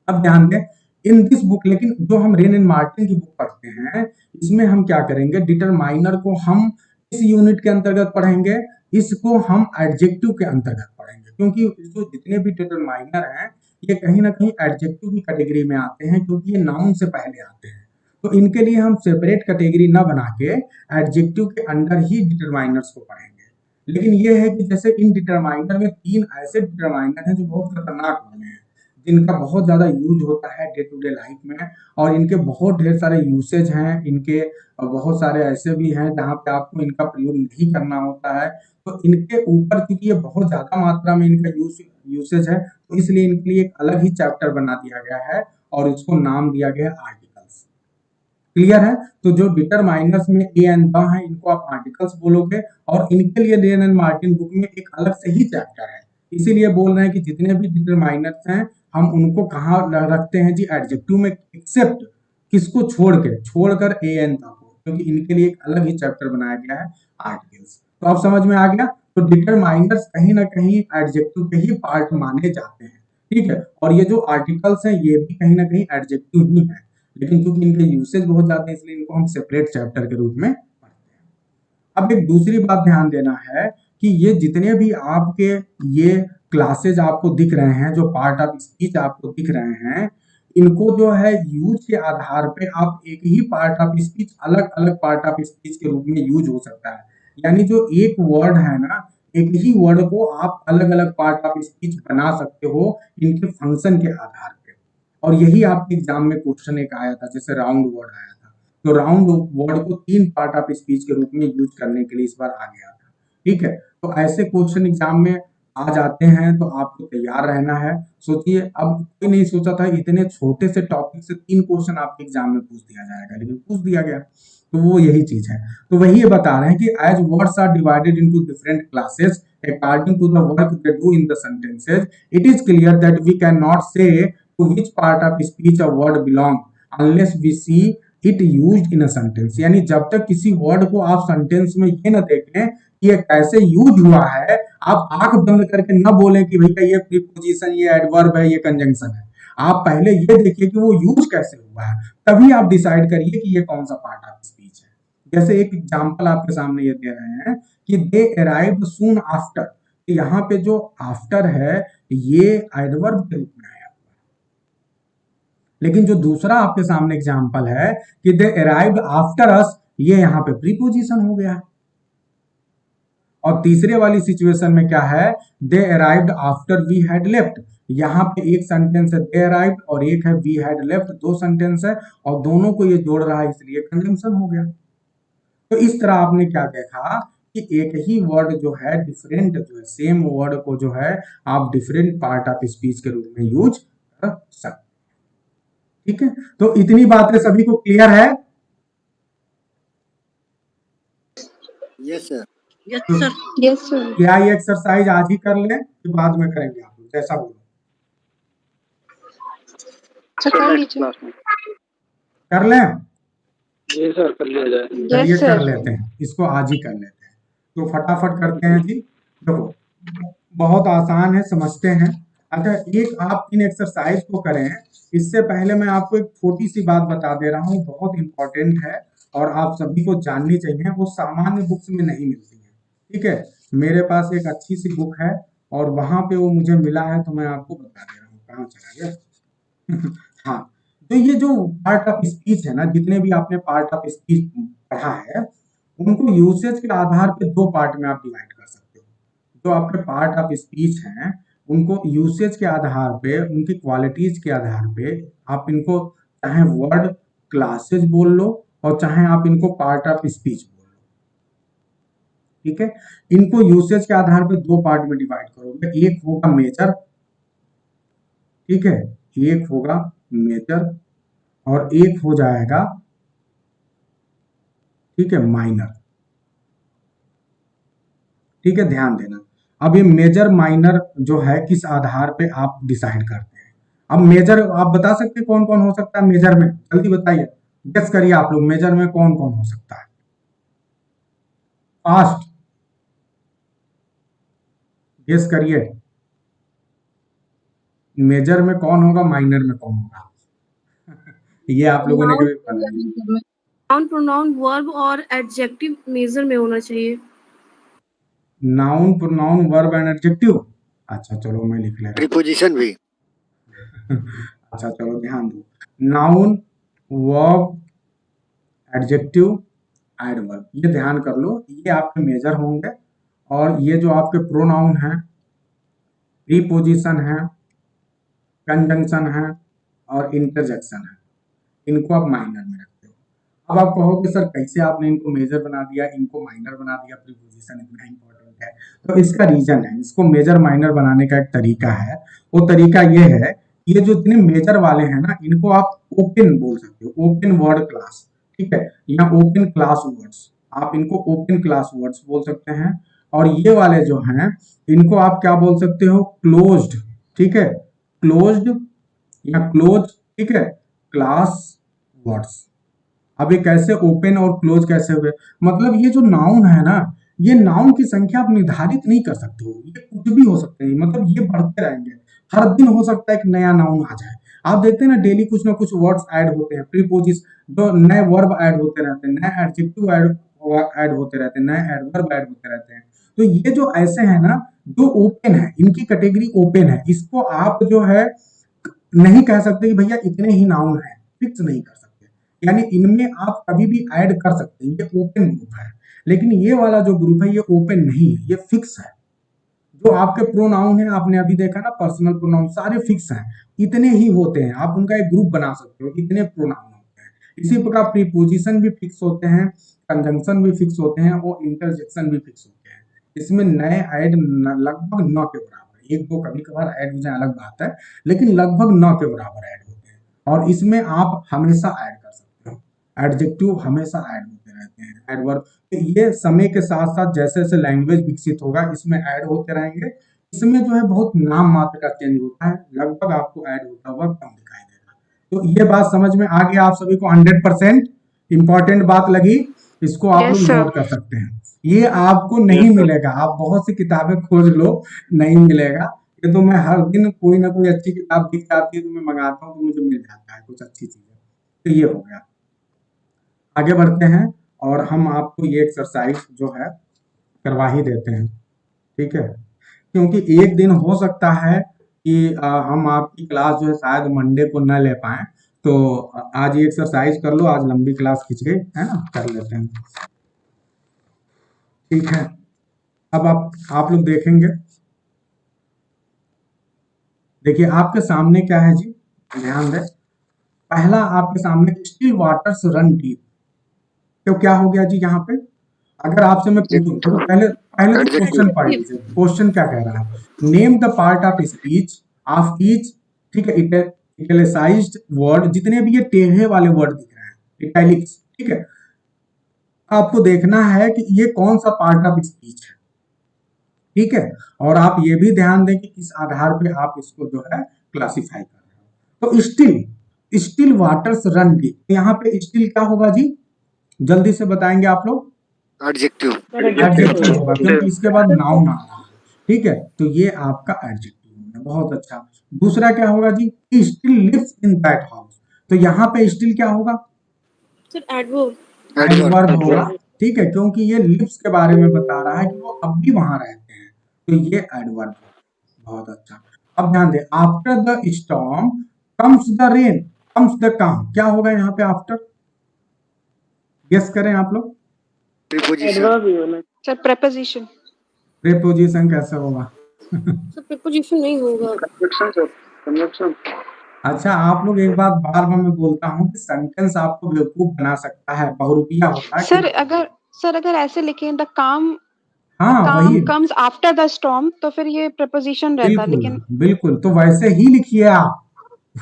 अब ध्यान दें, इन दिस बुक, लेकिन जो हम रेन एंड मार्टिन की बुक पढ़ते हैं, इसमें हम क्या करेंगे, डिटरमाइनर को हम इस यूनिट के अंतर्गत पढ़ेंगे, इसको हम एडजेक्टिव के अंतर्गत पढ़ेंगे, क्योंकि जो जितने भी डिटरमाइनर हैं ये कहीं ना कहीं एडजेक्टिव की कैटेगरी में आते हैं, क्योंकि ये नाउन से पहले आते हैं। तो इनके लिए हम सेपरेट कैटेगरी ना बना के एडजेक्टिव के अंडर ही डिटरमाइनर्स को पढ़ेंगे। लेकिन ये है कि जैसे इन डिटरमाइनर में 3 ऐसे डिटरमाइनर हैं जो बहुत खतरनाक होने हैं, जिनका बहुत ज्यादा यूज होता है डे टू डे लाइफ में, और इनके बहुत ढेर सारे यूसेज हैं, इनके बहुत सारे ऐसे भी हैं जहाँ पे आपको इनका प्रयोग नहीं करना होता है। तो इनके ऊपर, क्योंकि ये बहुत ज्यादा मात्रा में इनका यूसेज है, तो इसलिए इनके लिए एक अलग ही चैप्टर बना दिया गया है और इसको नाम दिया गया है आर्टिकल्स। क्लियर है? तो जो डिटरमाइनर्स में ए एंड द है, इनको आप आर्टिकल्स बोलोगे, और इनके लिए रेन एंड मार्टिन बुक में एक अलग से ही चैप्टर है। इसीलिए बोल रहे हैं कि जितने भी डिटरमाइनर्स हैं हम उनको कहाँ रखते हैं जी, एडजेक्टिव में, एक्सेप्ट किसको छोड़कर ए एंड द को, क्योंकि इनके लिए एक अलग ही चैप्टर बनाया गया है आर्टिकल्स। तो अब समझ में आ गया। तो डिटरमाइनर्स कहीं ना कहीं एडजेक्टिव के ही पार्ट माने जाते हैं, ठीक है। और ये जो आर्टिकल्स हैं ये भी कहीं ना कहीं एडजेक्टिव ही है, लेकिन क्योंकि इनके यूसेज बहुत ज्यादा है इसलिए इनको हम सेपरेट चैप्टर के रूप में पढ़ते हैं। अब एक दूसरी बात ध्यान देना है कि ये जितने भी आपके ये क्लासेज आपको दिख रहे हैं, जो पार्ट ऑफ स्पीच आपको दिख रहे हैं, इनको जो है यूज के आधार पे आप एक ही पार्ट ऑफ स्पीच अलग अलग पार्ट ऑफ स्पीच के रूप में यूज हो सकता है। यानी जो एक वर्ड है ना, एक ही वर्ड को आप अलग अलग पार्ट ऑफ स्पीच बना सकते हो इनके फंक्शन के आधार पे। और यही आपके एग्जाम में क्वेश्चन एक आया था, जैसे राउंड वर्ड आया था, तो राउंड वर्ड को 3 पार्ट ऑफ स्पीच के रूप में यूज करने के लिए इस बार आ गया था, ठीक है। तो ऐसे क्वेश्चन एग्जाम में आ जाते हैं, तो आपको तैयार रहना है। सोचिए, अब कोई नहीं सोचा था इतने छोटे से टॉपिक से 3 क्वेश्चन आपके एग्जाम में पूछ दिया जाएगा, लेकिन पूछ दिया गया। तो वो यही चीज है। तो वही ये बता रहे हैं कि as words are divided into different classes according to the work they do in the sentences, it is clear that we can not say to which part of speech a word belong unless we see it used in a sentence. यानी जब तक किसी word को आप sentence में ये न देखें कि ये कैसे यूज हुआ है, आप आंख बंद करके न बोलें कि भैया ये प्रीपोजिशन, ये एडवर्ब है, ये कंजंक्शन है। आप पहले ये देखिए कि वो यूज कैसे हुआ है, तभी आप डिसाइड करिए कि ये कौन सा पार्ट ऑफ स्पीच है। जैसे एक एग्जांपल आपके सामने ये दे रहे हैं कि दे अराइव्ड सून आफ्टर, तो यहाँ पे जो आफ्टर है ये एडवर्ब के रूप में आया हुआ है। लेकिन जो दूसरा आपके सामने एग्जांपल है कि दे अराइव्ड आफ्टर अस, ये यहाँ पे प्रीपोजिशन हो गया है। और तीसरे वाली सिचुएशन में क्या है, they arrived after we had left, यहाँ पे एक सेंटेंस है दे अराइव्ड और एक है वी हैड लेफ्ट, 2 सेंटेंस है और दोनों को ये जोड़ रहा है इसलिए कंजंक्शन हो गया। तो इस तरह आपने क्या देखा कि एक ही वर्ड जो है डिफरेंट, जो है सेम वर्ड को जो है आप डिफरेंट पार्ट ऑफ स्पीच के रूप में यूज कर सकते हैं, ठीक है। तो इतनी बातें सभी को क्लियर है? Yes sir. Yes sir. Yes sir. क्या ये एक्सरसाइज आज ही कर लें कि बाद में करेंगे आप लोग, जैसा बोलो। कर लीजिए। कर लें? जी सर, कर लिया जाए। चलिए यस कर सर। लेते हैं, इसको आज ही कर लेते हैं। तो फटाफट करते हैं जी। देखो बहुत आसान है, समझते हैं। अच्छा, एक आप इन एक्सरसाइज को करें, इससे पहले मैं आपको एक छोटी सी बात बता दे रहा हूँ, बहुत इंपॉर्टेंट है और आप सभी को जाननी चाहिए। वो सामान्य बुक्स में नहीं मिलती है, ठीक है। मेरे पास एक अच्छी सी बुक है और वहां पे वो मुझे मिला है, तो मैं आपको बता दे रहा हूँ। कहाँ चला गया? हाँ, तो ये जो पार्ट ऑफ स्पीच है ना, जितने भी आपने पार्ट ऑफ स्पीच पढ़ा है, उनको यूसेज के आधार पे 2 पार्ट में आप डिवाइड कर सकते हो। जो आपके पार्ट ऑफ स्पीच हैं उनको यूसेज के आधार पे, उनकी क्वालिटीज के आधार पे आप इनको चाहे वर्ड क्लासेज बोल लो और चाहे आप इनको पार्ट ऑफ स्पीच बोल लो, ठीक है। इनको यूसेज के आधार पे 2 पार्ट में डिवाइड करोगे। एक होगा मेजर, ठीक है, एक होगा मेजर और एक हो जाएगा, ठीक है, माइनर, ठीक है। ध्यान देना, अब ये मेजर माइनर जो है किस आधार पे आप डिसाइड करते हैं। अब मेजर आप बता सकते हैं कौन कौन हो सकता है मेजर में? जल्दी बताइए, गेस करिए आप लोग, मेजर में कौन कौन हो सकता है? फास्ट गेस करिए, मेजर में कौन होगा, माइनर में कौन होगा? ये आप लोगों ने कभी पढ़ा नहीं। नाउन, प्रोनाउन, वर्ब और एडजेक्टिव मेजर में होना चाहिए। Noun, pronoun, verb and adjective. अच्छा चलो मैं लिख ले रहा हूं। प्रीपोजिशन भी। अच्छा चलो ध्यान दो, नाउन, वर्ब, एडजेक्टिव, एडवर्ब, ये ध्यान कर लो, ये आपके मेजर होंगे। और ये जो आपके प्रोनाउन है, प्रीपोजिशन है, कंजंक्शन है और इंटरजेक्शन है, इनको आप माइनर में रखते हो। अब आप कहोगे सर कैसे आपने इनको मेजर बना दिया, इनको माइनर बना दिया, प्रीपोजिशन इतना इंपॉर्टेंट है? तो इसका रीजन है, इसको मेजर माइनर बनाने का एक तरीका है। वो तरीका ये है, ये जो इतने मेजर वाले हैं ना, इनको आप ओपन बोल सकते हो, ओपन वर्ड क्लास, ठीक है, या ओपन क्लास वर्ड्स, आप इनको ओपन क्लास वर्ड्स बोल सकते हैं। और ये वाले जो हैं इनको आप क्या बोल सकते हो, क्लोज्ड, ठीक है, क्लोज्ड या क्लोज, ठीक है, क्लास वर्ड्स, अब ये कैसे ओपन और क्लोज कैसे हुए, मतलब ये जो नाउन है ना, ये नाउन की संख्या आप निर्धारित नहीं कर सकते हो, ये कुछ भी हो सकते हैं, मतलब ये बढ़ते रहेंगे, हर दिन हो सकता है एक नया नाउन आ जाए। आप देखते हैं ना डेली कुछ ना कुछ वर्ड्स ऐड होते हैं, प्रीपोजिशन जो नए वर्ब ऐड होते रहते हैं, नए एडजेक्टिव ऐड होते रहते हैं, नए एडवर्ब ऐड होते रहते हैं। तो ये जो ऐसे हैं ना जो ओपन है, इनकी कैटेगरी ओपन है, इसको आप जो है नहीं कह सकते कि भैया इतने ही नाउन है, फिक्स नहीं कर सकते, यानी इनमें आप कभी भी ऐड कर सकते हैं, ये ओपन ग्रुप है। लेकिन ये वाला जो ग्रुप है ये ओपन नहीं है, ये फिक्स है। जो आपके प्रोनाउन है, आपने अभी देखा ना पर्सनल प्रोनाउन सारे फिक्स हैं, इतने ही होते हैं, आप उनका एक ग्रुप बना सकते हो, इतने प्रोनाउन होते हैं। इसी प्रकार प्रीपोजिशन भी फिक्स होते हैं, कंजंक्शन भी फिक्स होते हैं और इंटरजेक्शन भी फिक्स होते हैं। इसमें नए ऐड लगभग 9 के बराबर, एक दो कभी कभार ऐड हो जाए अलग बात है, लेकिन लगभग 9 के बराबर ऐड होते हैं। और इसमें आप हमेशा ऐड कर सकते हो, एडजेक्टिव हमेशा ऐड होते रहते हैं, एडवर्ब। तो ये समय के साथ साथ जैसे जैसे लैंग्वेज विकसित होगा इसमें ऐड होते रहेंगे। इसमें जो है बहुत नाम मात्र का चेंज होता है, लगभग आपको ऐड होता हुआ कम दिखाई देगा। तो ये बात समझ में आ गया आप सभी को, 100% इंपॉर्टेंट बात लगी, इसको आप लोग Yes, sir. नोट कर सकते हैं। ये आपको नहीं मिलेगा, आप बहुत सी किताबें खोज लो, नहीं मिलेगा। ये तो मैं हर दिन कोई ना कोई अच्छी किताब दिख जाती है तो मैं मंगाता हूँ, तो मुझे मिल जाता है कुछ अच्छी चीजें। तो ये हो गया, आगे बढ़ते हैं और हम आपको ये एक्सरसाइज जो है करवा ही देते हैं, ठीक है, क्योंकि एक दिन हो सकता है कि हम आपकी क्लास जो है शायद मंडे को न ले पाए, तो आज ये एक्सरसाइज कर लो, आज लंबी क्लास खिंच गई है ना, कर लेते हैं, ठीक है। अब आप लोग देखेंगे, देखिए आपके सामने क्या है जी, ध्यान दें, पहला आपके सामने स्टिल वाटर्स रन डीप, तो क्या हो गया जी यहाँ पे, अगर आपसे मैं पूछूं तो पहले पहले तो क्वेश्चन पढ़ लीजिए, क्वेश्चन क्या कह रहा है, name the part of speech of each, ठीक है, इटैलिसाइज्ड वर्ड, जितने भी ये टेढ़े वाले वर्ड दिख रहे हैं इटैलिक्स, ठीक है, आपको देखना है कि ये कौन सा पार्ट ऑफ स्पीच है, ठीक है, और आप ये भी ध्यान दें कि किस आधार पे आप इसको जो है क्लासिफाई कर रहे हो। तो स्टिल वाटर्स रन डीप, यहाँ पे स्टिल क्या होगा जी, जल्दी से बताएंगे आप लोग, एडजेक्टिव होगा क्योंकि इसके बाद नाउन आ रहा है, ठीक है, तो ये आपका एडजेक्टिव है, बहुत अच्छा। दूसरा क्या होगा जी, still lives in that house, तो यहाँ पे स्टिल क्या होगा, सर एडवर्ब एडवर्ब होगा, ठीक है, क्योंकि ये लिव्स के बारे में बता रहा है कि वो अब भी वहां रहते हैं, तो ये एडवर्ब है, बहुत अच्छा। अब ध्यान दें, after the storm comes the rain comes the काम, क्या होगा यहाँ पे आफ्टर, गेस करें आप लोग, प्रीपोजिशन सर preposition. प्रीपोजिशन कैसे होगा सर प्रीपोजिशन नहीं होगा। कंजंक्शन अच्छा, आप लोग एक बात बार बार मैं बोलता हूँ कि सेंटेंस आपको बेवकूफ बना सकता है, बहुरूपिया होता है सर अगर ऐसे लिखें द काम हाँ वही, comes after the storm तो फिर ये preposition रहता, बिल्कुल लेकिन बिल्कुल, तो वैसे ही लिखिए आप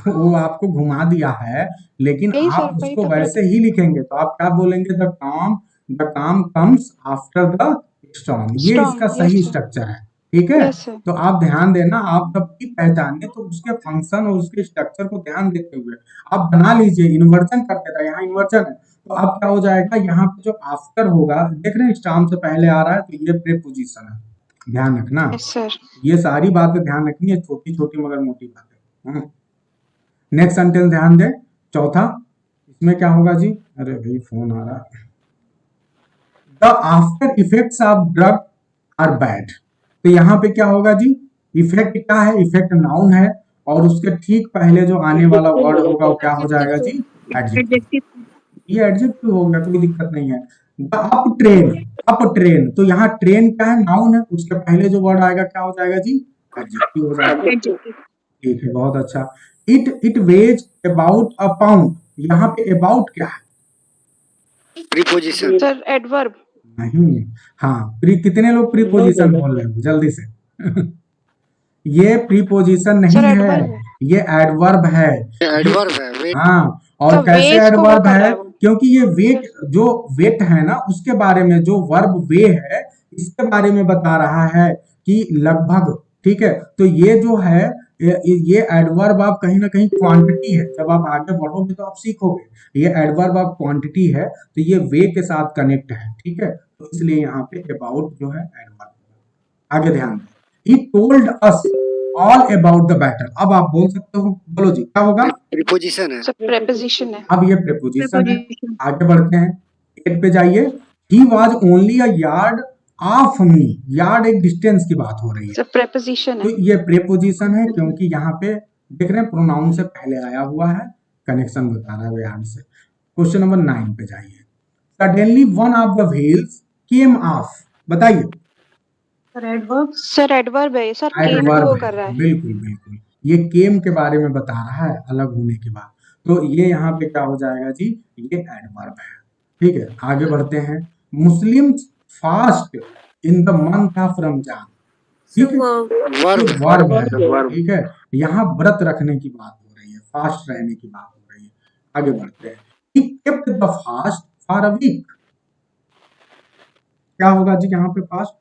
वो आपको घुमा दिया है, लेकिन नहीं आप सर, वही उसको तो वैसे ही लिखेंगे, तो आप क्या बोलेंगे, द काम कम्स आफ्टर द स्टॉर्म, ये Storm, इसका yes, सही sir. स्ट्रक्चर है, ठीक है। Yes, sir. तो आप ध्यान देना, आप जब भी पहचाने तो उसके फंक्शन और उसके स्ट्रक्चर को ध्यान देते हुए आप बना लीजिए। इन्वर्जन करते था, यहाँ इन्वर्जन है, तो अब क्या हो जाएगा, यहाँ पे जो आफ्टर होगा, देख रहे हैं स्टॉर्म से पहले आ रहा है, तो ये प्रीपोजिशन है, ध्यान रखना, Yes, sir. ये सारी बातें ध्यान रखनी है, छोटी छोटी मगर मोटी बातें। नेक्स्ट सेंटेंस ध्यान दें, चौथा, इसमें क्या होगा जी, अरे भाई फोन आ रहा है, the after effects of drug are bad, तो यहाँ पे क्या होगा जी, इफेक्ट क्या है, इफेक्ट नाउन है, और उसके ठीक पहले जो आने वाला वर्ड होगा वो क्या हो जाएगा जी, एडजेक्टिव, ये एडजेक्टिव हो गया, कोई दिक्कत नहीं है। द अप ट्रेन, तो यहाँ ट्रेन क्या है, नाउन है, उसके पहले जो वर्ड आएगा क्या हो जाएगा जी, एडजेक्टिव हो जाएगा, ठीक है, बहुत अच्छा। It ways about a pound, यहाँ पे अबाउट क्या है, प्रीपोजिशन सर adverb. नहीं, हाँ कितने लोग प्रीपोजिशन बोल रहे हो जल्दी से ये प्रीपोजिशन नहीं Sir, है, adverb है। ये एडवर्ब है, एडवर्ब है वेट हाँ, और तो कैसे वेट को वो एडवर्ब कर रहा है, है वो। क्योंकि ये वेट, जो वेट है ना उसके बारे में, जो वर्ब वे है इसके बारे में बता रहा है कि लगभग, ठीक है, तो ये जो है ये एडवर्ब आप कहीं ना कहीं क्वांटिटी है, जब आप आगे बढ़ोगे तो आप सीखोगे। ये एडवर्ब आप क्वांटिटी है तो ये वे के साथ कनेक्ट है, ठीक है, तो इसलिए यहाँ पे अबाउट जो है एडवर्ब। आगे ध्यान दें, he told us all about the battle. अब आप बोल सकते हो, बोलो जी क्या होगा? प्रीपोजिशन है। सर प्रेपोजिशन है। अब ये प्रीपोजिशन है। Preposition. आगे बढ़ते हैं, 8 पे जाइए। He was only a yard of me. Yard एक डिस्टेंस की बात हो रही है, सर प्रेपोजिशन तो है। ये प्रीपोजिशन है क्योंकि यहाँ पे देख रहे हैं प्रोनाउन से पहले आया हुआ है, कनेक्शन बता रहा है यार्ड से। क्वेश्चन नंबर 9 पे जाइए। Suddenly one of the wheels came of. बताइए। Adverb. सर एडवर्ब है सर, केम को एडवर्ब वो है, कर रहा है। बिल्कुल बिल्कुल, ये केम के बारे में बता रहा है अलग होने के बाद, तो ये यहाँ पे क्या हो जाएगा जी, ये एडवर्ब है, ठीक है। आगे बढ़ते हैं, Muslim fast in the month of Ramzan. ठीक है, वर्ब वर्ब है, verb. ठीक है, यहाँ व्रत रखने की बात हो रही है, फास्ट रहने की बात हो रही है। आगे बढ़ते हैं, he kept the fast for a week। क्या होगा जी यहाँ पे फास्ट?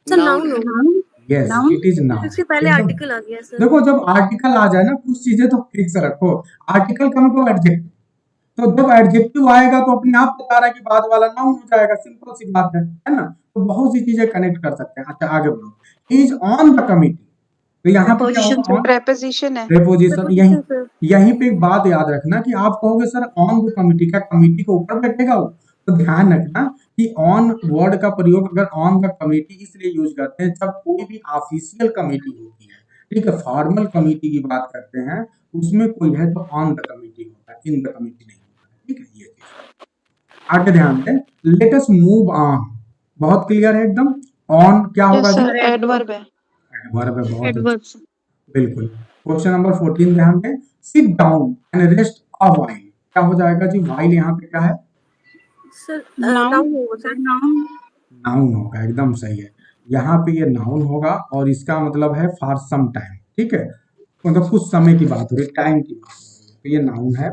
सर नाउन होगा। Yes, Noun? It is noun. इसके पहले आर्टिकल आ गया सर। देखो जब आर्टिकल आ जाए ना, कुछ चीजें तो फिक्स रखो। आर्टिकल का मतलब एडजेक्टिव, तो जब एडजेक्टिव आएगा तो अपने आप बता रहा है कि बाद वाला नाउन हो जाएगा, सिंपल सी बात है ना। तो बहुत सी चीजें कनेक्ट कर सकते हैं। अच्छा आगे बढ़ो, he is on the committee, तो यहाँ पे क्या Preposition, होगा? प्रेपोजिशन है। प्रीपोजिशन। Preposition, sir. यहीं पे एक बात याद रखना कि आप कहोगे सर ऑन द कमिटी, क्या कमिटी के ऊपर बैठेगा वो? तो ध्यान रखना कि ऑन वर्ड का प्रयोग अगर ऑन द कमिटी इसलिए यूज करते हैं जब कोई भी ऑफिशियल कमिटी होती है, ठीक है, फॉर्मल कमिटी की बात करते हैं, उसमें कोई है तो ऑन द कमिटी होता है, इन द कमिटी नहीं होता है, ठीक है, ये चीज। आगे ध्यान दें, लेट अस मूव ऑन, बहुत क्लियर है एकदम। ऑन क्या होगा जी? सर एडवर्ब है। एडवर्ब है, बहुत अच्छा। adverbs. बिल्कुल। क्वेश्चन नंबर 14 ध्यान दें, sit down and rest a while. क्या हो जाएगा जी? व्हाइल यहाँ पे क्या है? Sir Noun. नाउन होगा सर। Noun. नाउन होगा, एकदम सही है। यहाँ पे ये नाउन होगा और इसका मतलब है फॉर सम टाइम, ठीक है, मतलब कुछ समय की बात हो रही है, टाइम की बात हो रही है, तो ये नाउन है।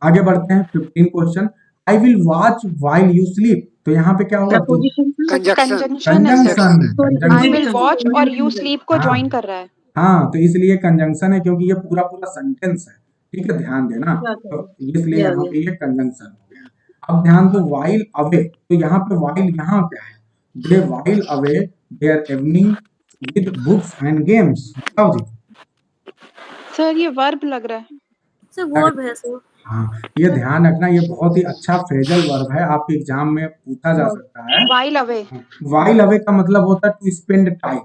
आगे बढ़ते हैं, 15 question, I will watch while you sleep. तो यहाँ पे क्या होगा? Preposition. कंजक्शन कंजंक्शन है sir. Conjunction, I will Conjunction. Watch और यू स्लीप को हाँ। ज्वाइन कर रहा है। हाँ, तो इसलिए कंजंक्शन है क्योंकि ये पूरा पूरा सेंटेंस है, ठीक है, ध्यान देना, Yeah, तो इसलिए yeah, यहाँ पे ये कंजंक्शन हो गया। अब ध्यान दो, वाइल अवे, तो यहाँ पे वाइल यहाँ क्या है? They while away their evening with books and games. बताओ जी। सर ये वर्ब लग रहा है। सर वर्ब है सर। हाँ, ये ध्यान रखना, ये बहुत ही अच्छा फ्रेजल वर्ब है, आपके एग्जाम में पूछा जा सकता है। While away. वाइल अवे का मतलब होता है to spend time.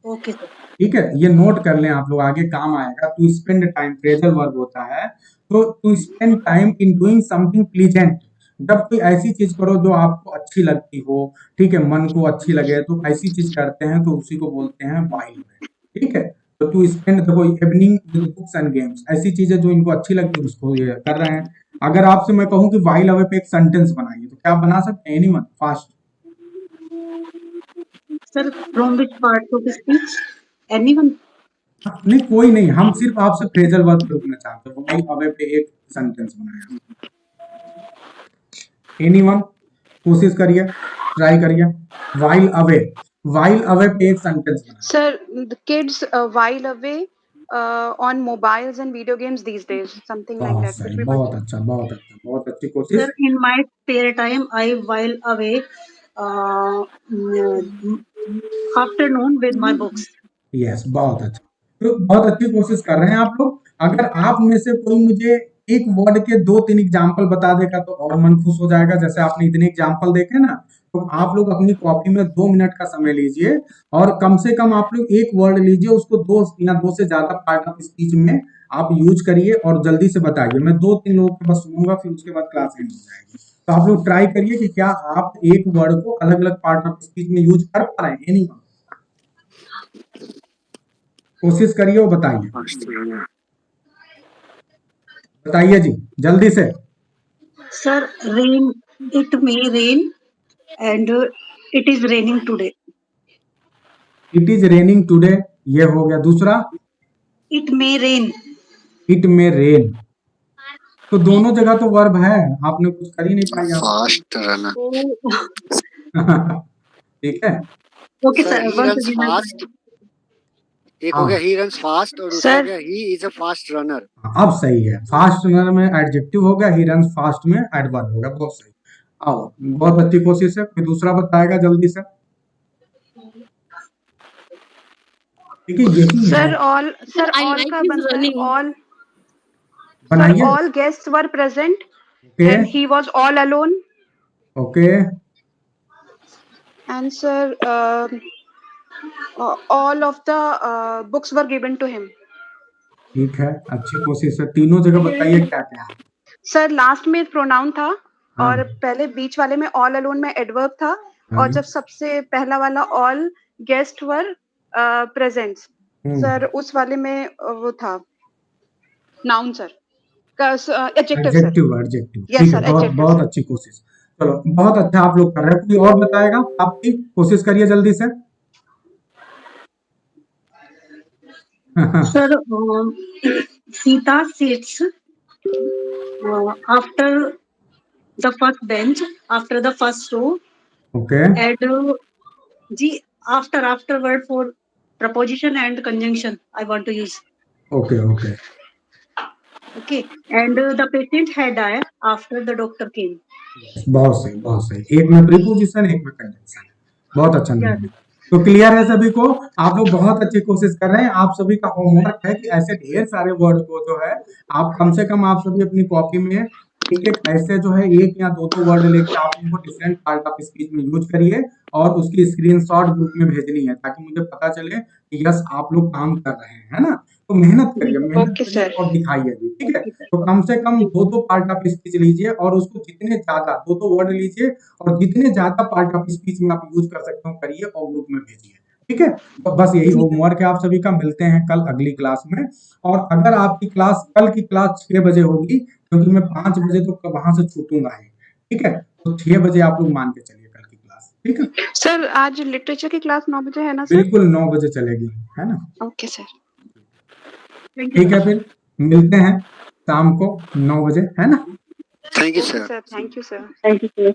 Okay, sir. ठीक है, ये नोट कर लें आप लोग, आगे काम आएगा। To spend time phrasal verb होता है, तो to spend time in doing something pleasant, जब कोई ऐसी चीज करो जो आपको अच्छी लगती हो, ठीक है, मन को अच्छी लगे, तो ऐसी चीज करते हैं तो उसी को बोलते हैं वाइल में, ठीक है। तो टू स्पेंड, देखो evening with books and games, ऐसी चीजें जो इनको अच्छी लगती है उसको ये कर रहे हैं। अगर आपसे मैं कहूँ कि वाइल अवे पे एक सेंटेंस बनाइए, तो क्या बना सकते हैं? Anyone fast? Sir, from which part of speech? Anyone? नहीं, कोई नहीं, हम सिर्फ आपसे फ्रेजल वर्ब पूछना चाहते हैं। वाइल अवे पे एक सेंटेंस बनाया, एनीवन? कोशिश करिए, ट्राई करिए। वाइल अवे, वाइल अवे पे एक सेंटेंस बनाया। Sir the kids while away on mobiles and video games these days, something like बहुत दैट। सही, बहुत अच्छा, बहुत अच्छा, बहुत अच्छी कोशिश। Sir, in my spare time, I while away uh, afternoon with my books. Yes, बहुत अच्छा, तो बहुत अच्छी कोशिश कर रहे हैं आप लोग। अगर आप में से कोई मुझे एक वर्ड के 2-3 एग्जाम्पल बता देगा तो और मन खुश हो जाएगा। जैसे आपने इतने एग्जाम्पल देखे ना, तो आप लोग अपनी कॉपी में 2 मिनट का समय लीजिए और कम से कम आप लोग एक वर्ड लीजिए, उसको 2 या 2 से ज्यादा पार्ट ऑफ स्पीच में आप यूज करिए और जल्दी से बताइए। मैं 2-3 लोगों के बस सुनूंगा, फिर उसके बाद क्लास एंड हो जाएगी। तो आप लोग ट्राई करिए कि क्या आप एक वर्ड को अलग अलग पार्ट ऑफ स्पीच में यूज कर पा रहे हैं। नहीं, कोशिश करिए और बताइए, बताइए जी जल्दी से। Sir, rain. It may rain, and it is raining today. It is raining today, ये हो गया। दूसरा, It may rain. इट में रेन, तो दोनों जगह तो वर्ब है, आपने कुछ कर ही नहीं पाया। Fast run. ठीक है, Okay, sir. He Once runs again, fast. एक हो गया ही रन्स फास्ट और दूसरा हो गया he is a fast runner. अब सही है, फास्ट रनर में एडजेक्टिव हो गया, ही रन्स फास्ट में एडवर्ब हो गया, बहुत सही। आओ, बहुत अच्छी कोशिश है, कोई दूसरा बताएगा जल्दी से। ठीक है, यही सर है। ऑल I ऑल like का his बनता है running. ऑल। सर बनाइए। All guests were present okay and he was all alone okay and sir all of the books were given to him. ठीक है, अच्छी कोशिश है। तीनों जगह बताइए क्या क्या है। सर लास्ट में प्रोनाउन था हाँ और पहले बीच वाले में ऑल अलोन में एडवर्ब था हाँ और जब सबसे पहला वाला ऑल गेस्ट वर प्रेजेंट्स सर उस वाले में वो था noun sir adjective sir. Adjective adjective. Yes ठीक है, सर बहुत एडजेक्टिव बहुत सर। अच्छी कोशिश। चलो, बहुत अच्छा आप लोग कर रहे हैं। कोई और बताएगा? आप भी कोशिश करिए जल्दी से। Sir, Sita sits after the first bench, after the first row, okay and afterward for preposition and conjunction. I want to use. Okay okay Okay, and the patient had died after the doctor came. बहुत सही बहुत सही। एक में preposition, एक में conjunction. बहुत अच्छा Yes. निर्णय। तो क्लियर है सभी को? आप लोग बहुत अच्छी कोशिश कर रहे हैं। आप सभी का होमवर्क है कि ऐसे ढेर सारे वर्ड को जो है आप कम से कम आप सभी अपनी कॉपी में एक एक ऐसे जो है एक या दो दो वर्ड लेके आप उनको डिफरेंट पार्ट ऑफ स्पीच में यूज करिए और उसकी स्क्रीनशॉट ग्रुप में भेजनी है ताकि मुझे पता चले कि यस आप लोग काम कर रहे हैं, है ना? तो मेहनत करिए, मेहनत ओके करिए सर। और दिखाइए भी, ठीक है? तो कम से कम दो दो पार्ट ऑफ स्पीच लीजिए और उसको जितने ज्यादा दो दो वर्ड लीजिए और जितने ज्यादा पार्ट ऑफ स्पीच में आप यूज कर सकते हो करिए और ग्रुप में भेजिए, ठीक है? तो बस यही होमवर्क है आप सभी का। मिलते हैं कल अगली क्लास में। और अगर आपकी क्लास कल की क्लास 6 बजे होगी क्योंकि मैं 5 बजे तो वहां से छूटूंगा ही, ठीक है? तो 6 बजे आप लोग मान के चलिए कल की क्लास, ठीक है? सर आज लिटरेचर की क्लास 9 बजे है ना सर? बिल्कुल 9 बजे चलेगी, है ना? Okay sir. Thank you. ठीक है, फिर मिलते हैं शाम को 9 बजे, है ना? Thank you okay sir. Sir, thank you sir. Thank you, sir.